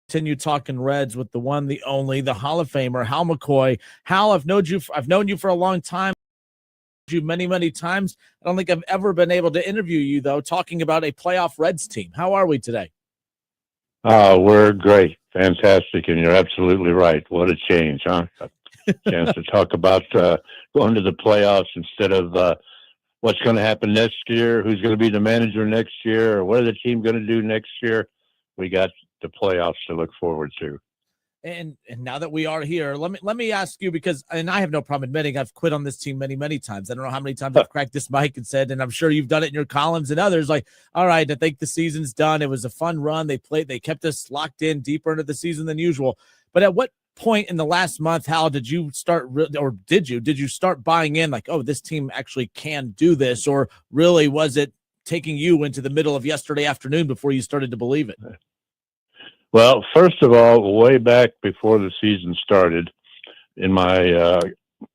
Continue talking Reds with the one, the only, the Hall of Famer, Hal McCoy. Hal, I've known you for a long time. You many times. I don't think I've ever been able to interview you though, talking about a playoff Reds team. How are we today? We're great, fantastic, and you're absolutely right. What a change, huh? A chance to talk about going to the playoffs instead of what's going to happen next year, who's going to be the manager next year, or what are the team going to do next year. We got the playoffs to look forward to. And now that we are here, let me ask you, because, and I have no problem admitting I've quit on this team many times. I don't know how many times I've cracked this mic and said, and I'm sure you've done it in your columns and others, like, all right, I think the season's done. It was a fun run. They kept us locked in deeper into the season than usual. But at what point in the last month, Hal, did you start, or did you start buying in, like, oh, this team actually can do this? Or really was it taking you into the middle of yesterday afternoon before you started to believe it? Well, first of all, way back before the season started, in my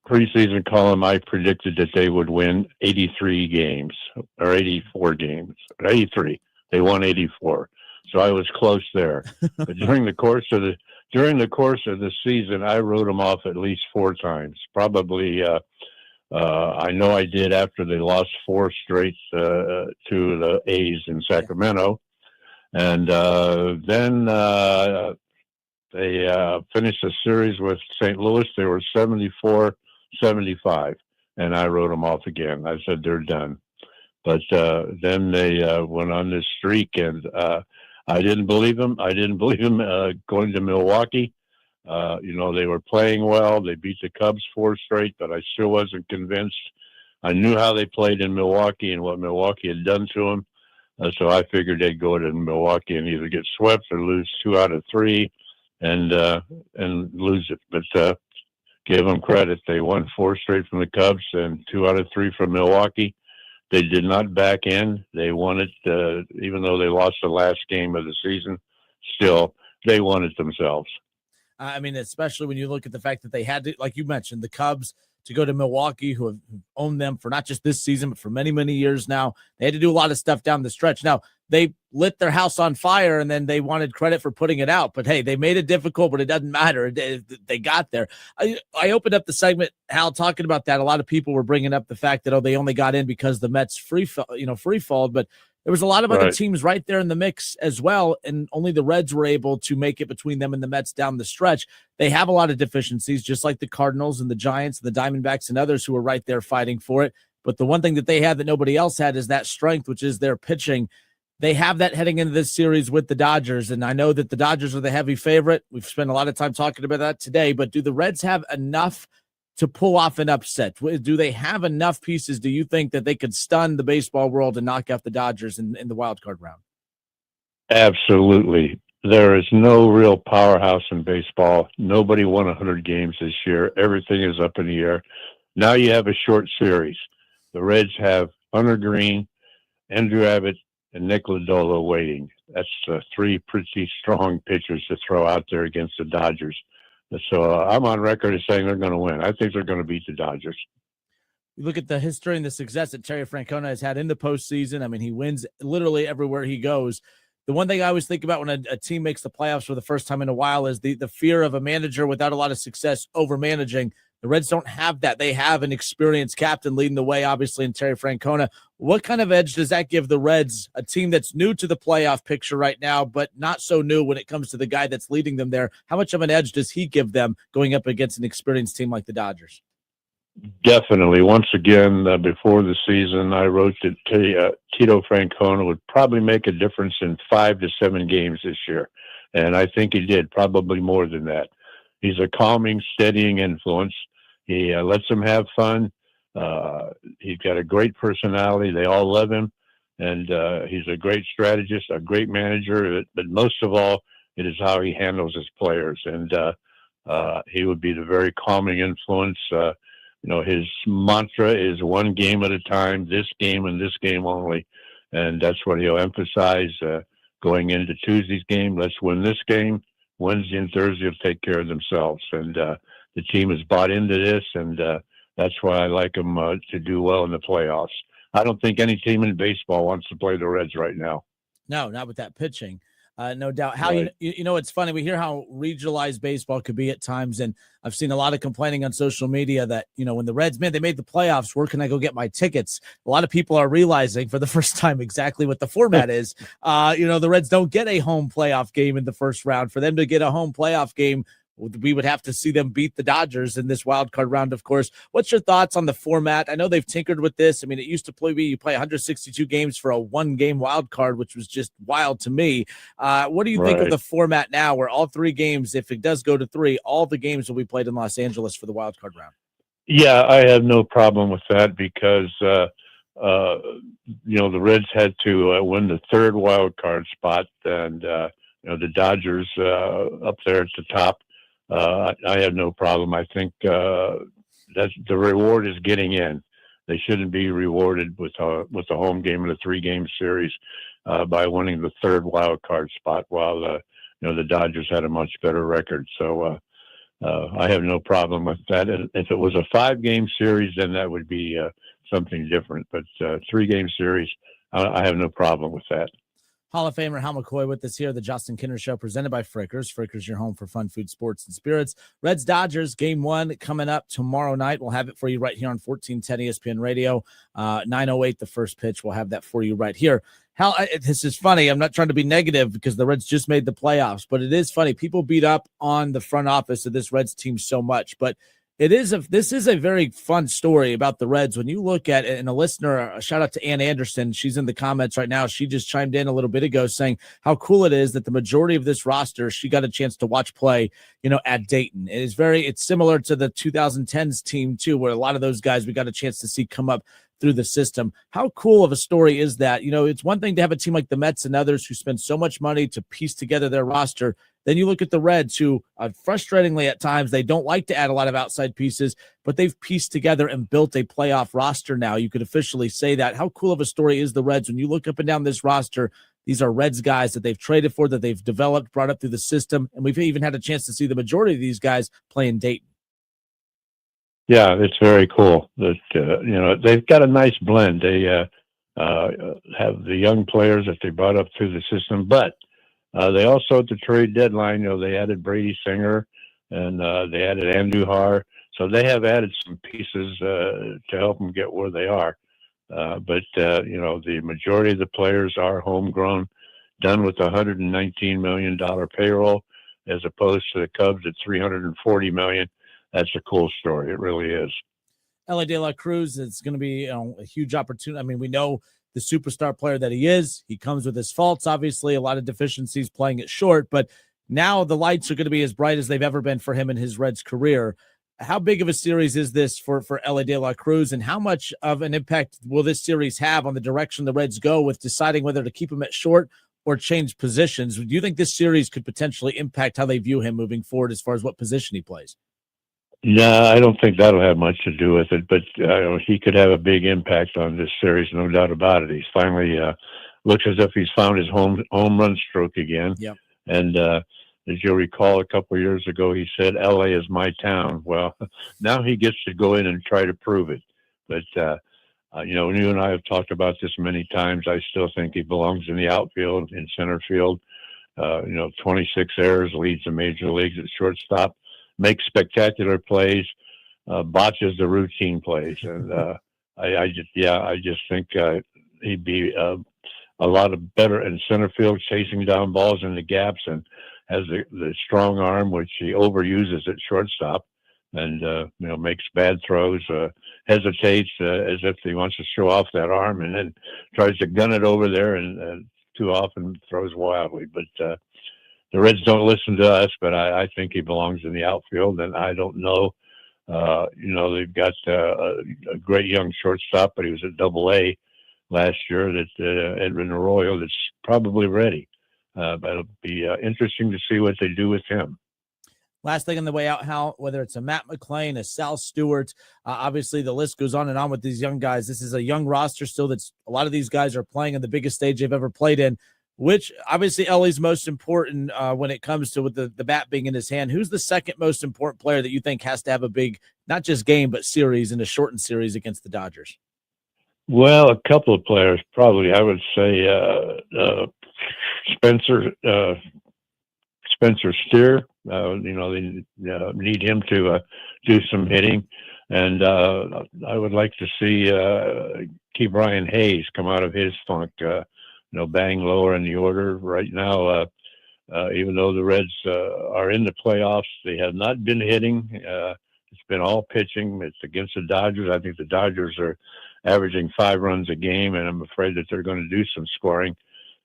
preseason column, I predicted that they would win 83 games or 84 games. 83. They won 84. So I was close there. But during the course of the season, I wrote them off at least 4 times. Probably, I know I did after they lost 4 straight to the A's in Sacramento. And then they finished the series with St. Louis. They were 74-75, and I wrote them off again. I said, they're done. But then they went on this streak, and I didn't believe them. Going to Milwaukee. They were playing well. They beat the Cubs 4 straight, but I still wasn't convinced. I knew how they played in Milwaukee and what Milwaukee had done to them. So I figured they'd go to Milwaukee and either get swept or lose 2 out of 3 and lose it. But give them credit. They won 4 straight from the Cubs and 2 out of 3 from Milwaukee. They did not back in. They won it, even though they lost the last game of the season. Still, they won it themselves. I mean, especially when you look at the fact that they had to, like you mentioned, the Cubs to go to Milwaukee, who have owned them for not just this season, but for many years now. They had to do a lot of stuff down the stretch. Now, they lit their house on fire, and then they wanted credit for putting it out. But, hey, they made it difficult, but it doesn't matter. They got there. I opened up the segment, Hal, talking about that. A lot of people were bringing up the fact that, they only got in because the Mets free falled, but there was a lot of other teams right there in the mix as well, and only the Reds were able to make it between them and the Mets down the stretch. They have a lot of deficiencies, just like the Cardinals and the Giants and the Diamondbacks and others who are right there fighting for it. But the one thing that they had that nobody else had is that strength, which is their pitching. They have that heading into this series with the Dodgers, and I know that the Dodgers are the heavy favorite. We've spent a lot of time talking about that today, but do the Reds have enough to pull off an upset? Do they have enough pieces, do you think, that they could stun the baseball world and knock out the Dodgers in the wild card round? Absolutely. There is no real powerhouse in baseball. Nobody won 100 games this year. Everything is up in the air. Now you have a short series. The Reds have Hunter Green, Andrew Abbott, and Nick Lodolo waiting. That's three pretty strong pitchers to throw out there against the Dodgers. So I'm on record as saying they're going to win. I think they're going to beat the Dodgers. You look at the history and the success that Terry Francona has had in the postseason. I mean, he wins literally everywhere he goes. The one thing I always think about when a team makes the playoffs for the first time in a while is the fear of a manager without a lot of success over managing. The Reds don't have that. They have an experienced captain leading the way, obviously, in Terry Francona. What kind of edge does that give the Reds, a team that's new to the playoff picture right now, but not so new when it comes to the guy that's leading them there? How much of an edge does he give them going up against an experienced team like the Dodgers? Definitely. Once again, before the season, I wrote that Tito Francona would probably make a difference in 5 to 7 games this year. And I think he did, probably more than that. He's a calming, steadying influence. He lets them have fun. He's got a great personality. They all love him. And he's a great strategist, a great manager. But most of all, it is how he handles his players. And he would be the very calming influence. His mantra is one game at a time, this game and this game only. And that's what he'll emphasize going into Tuesday's game. Let's win this game. Wednesday and Thursday will take care of themselves. And the team has bought into this, and that's why I like them to do well in the playoffs. I don't think any team in baseball wants to play the Reds right now. No, not with that pitching. No doubt. How Right. it's funny. We hear how regionalized baseball could be at times, and I've seen a lot of complaining on social media that when the Reds, man, they made the playoffs. Where can I go get my tickets? A lot of people are realizing for the first time exactly what the format is. The Reds don't get a home playoff game in the first round. For them to get a home playoff game, we would have to see them beat the Dodgers in this wild card round, of course. What's your thoughts on the format? I know they've tinkered with this. I mean, it used to you play 162 games for a one-game wild card, which was just wild to me. What do you think of the format now where all 3 games, if it does go to 3, all the games will be played in Los Angeles for the wild card round? Yeah, I have no problem with that because, the Reds had to win the 3rd wild card spot, and, the Dodgers up there at the top. I have no problem. I think that the reward is getting in. They shouldn't be rewarded with a home game in a 3-game series by winning the 3rd wild card spot, while the Dodgers had a much better record. So I have no problem with that. And if it was a 5-game series, then that would be something different. But 3-game series, I have no problem with that. Hall of Famer Hal McCoy with us here, the Justin Kinner Show, presented by Frickers. Frickers, your home for fun, food, sports, and spirits. Reds Dodgers game 1 coming up tomorrow night. We'll have it for you right here on 1410 ESPN Radio. 9:08 the first pitch. We'll have that for you right here. Hal, this is funny. I'm not trying to be negative because the Reds just made the playoffs, but it is funny. People beat up on the front office of this Reds team so much, but this is a very fun story about the Reds. When you look at it, and a listener, a shout out to Ann Anderson, she's in the comments right now. She just chimed in a little bit ago saying how cool it is that the majority of this roster, she got a chance to watch play, at Dayton. It's similar to the 2010s team too, where a lot of those guys we got a chance to see come up through the system. How cool of a story is that? It's one thing to have a team like the Mets and others who spend so much money to piece together their roster. Then you look at the Reds, who frustratingly at times, they don't like to add a lot of outside pieces, but they've pieced together and built a playoff roster now. You could officially say that. How cool of a story is the Reds? When you look up and down this roster, these are Reds guys that they've traded for, that they've developed, brought up through the system, and we've even had a chance to see the majority of these guys play in Dayton. Yeah, it's very cool that, they've got a nice blend. They have the young players that they brought up through the system, but they also at the trade deadline, they added Brady Singer and they added Andujar. So they have added some pieces to help them get where they are. But the majority of the players are homegrown, done with $119 million payroll, as opposed to the Cubs at $340 million. That's a cool story. It really is. Elly De La Cruz is going to be a huge opportunity. I mean, we know the superstar player that he is. He comes with his faults, obviously, a lot of deficiencies playing it short, but now the lights are going to be as bright as they've ever been for him in his Reds career. How big of a series is this for Elly De La Cruz, and how much of an impact will this series have on the direction the Reds go with deciding whether to keep him at short or change positions. Do you think this series could potentially impact how they view him moving forward as far as what position he plays? No, I don't think that'll have much to do with it, but he could have a big impact on this series, no doubt about it. He's finally looks as if he's found his home run stroke again. Yep. And as you'll recall, a couple of years ago, he said, "LA is my town." Well, now he gets to go in and try to prove it. But you and I have talked about this many times. I still think he belongs in the outfield, in center field. 26 errors, leads the major leagues at shortstop, makes spectacular plays, botches the routine plays, and I just think he'd be a lot of better in center field, chasing down balls in the gaps, and has the strong arm, which he overuses at shortstop, and makes bad throws, hesitates as if he wants to show off that arm, and then tries to gun it over there, and too often throws wildly. But the Reds don't listen to us, but I think he belongs in the outfield, and I don't know. They've got a great young shortstop, but he was at Double-A last year, that Edwin Arroyo, that's probably ready. But it'll be interesting to see what they do with him. Last thing on the way out, Hal, whether it's a Matt McClain, a Sal Stewart, obviously the list goes on and on with these young guys. This is a young roster still. That's a lot of these guys are playing in the biggest stage they've ever played in, which obviously Ellie's most important when it comes to with the bat being in his hand. Who's the second most important player that you think has to have a big, not just game, but series, in a shortened series against the Dodgers? Well, a couple of players, probably. I would say Spencer Steer. They need him to do some hitting, and I would like to see Ke'Bryan Hayes come out of his funk. Bang lower in the order right now. Even though the Reds are in the playoffs, they have not been hitting. It's been all pitching. It's against the Dodgers. I think the Dodgers are averaging 5 runs a game, and I'm afraid that they're going to do some scoring.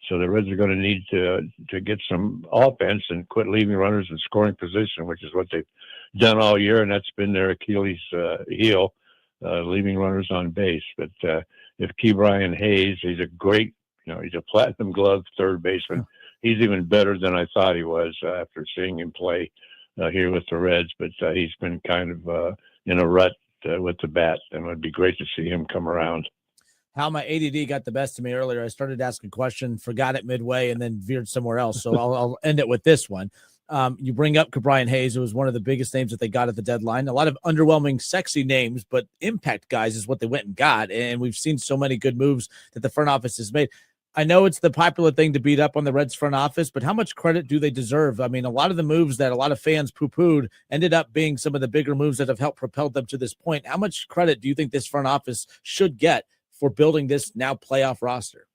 So the Reds are going to need to get some offense and quit leaving runners in scoring position, which is what they've done all year, and that's been their Achilles heel, leaving runners on base. But if Ke'Bryan Hayes, he's a great, he's a platinum glove third baseman. He's even better than I thought he was after seeing him play here with the Reds. But he's been kind of in a rut with the bat, and it would be great to see him come around. How my ADD got the best of me earlier. I started asking a question, forgot it midway, and then veered somewhere else. So I'll end it with this one. You bring up Ke'Bryan Hayes. It was one of the biggest names that they got at the deadline. A lot of underwhelming, sexy names, but impact guys is what they went and got. And we've seen so many good moves that the front office has made. I know it's the popular thing to beat up on the Reds front office, but how much credit do they deserve? I mean, a lot of the moves that a lot of fans poo-pooed ended up being some of the bigger moves that have helped propel them to this point. How much credit do you think this front office should get for building this now playoff roster?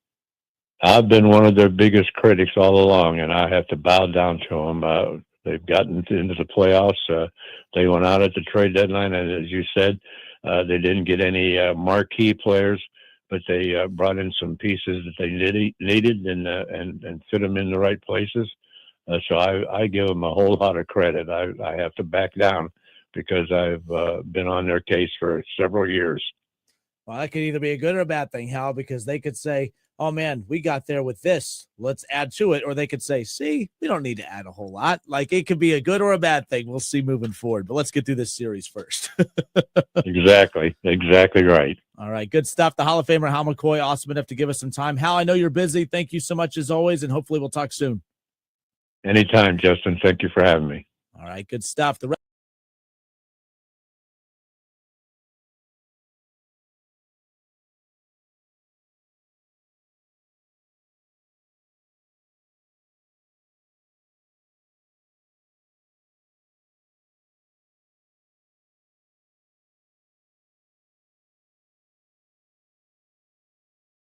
I've been one of their biggest critics all along, and I have to bow down to them. They've gotten into the playoffs. They went out at the trade deadline, and as you said, they didn't get any marquee players, but they brought in some pieces that they needed and fit them in the right places. So I give them a whole lot of credit. I have to back down because I've been on their case for several years. Well, that could either be a good or a bad thing, Hal, because they could say, oh, man, we got there with this. Let's add to it. Or they could say, see, we don't need to add a whole lot. Like, it could be a good or a bad thing. We'll see moving forward. But let's get through this series first. Exactly right. All right, good stuff. The Hall of Famer, Hal McCoy, awesome enough to give us some time. Hal, I know you're busy. Thank you so much as always, and hopefully we'll talk soon. Anytime, Justin. Thank you for having me. All right, good stuff. The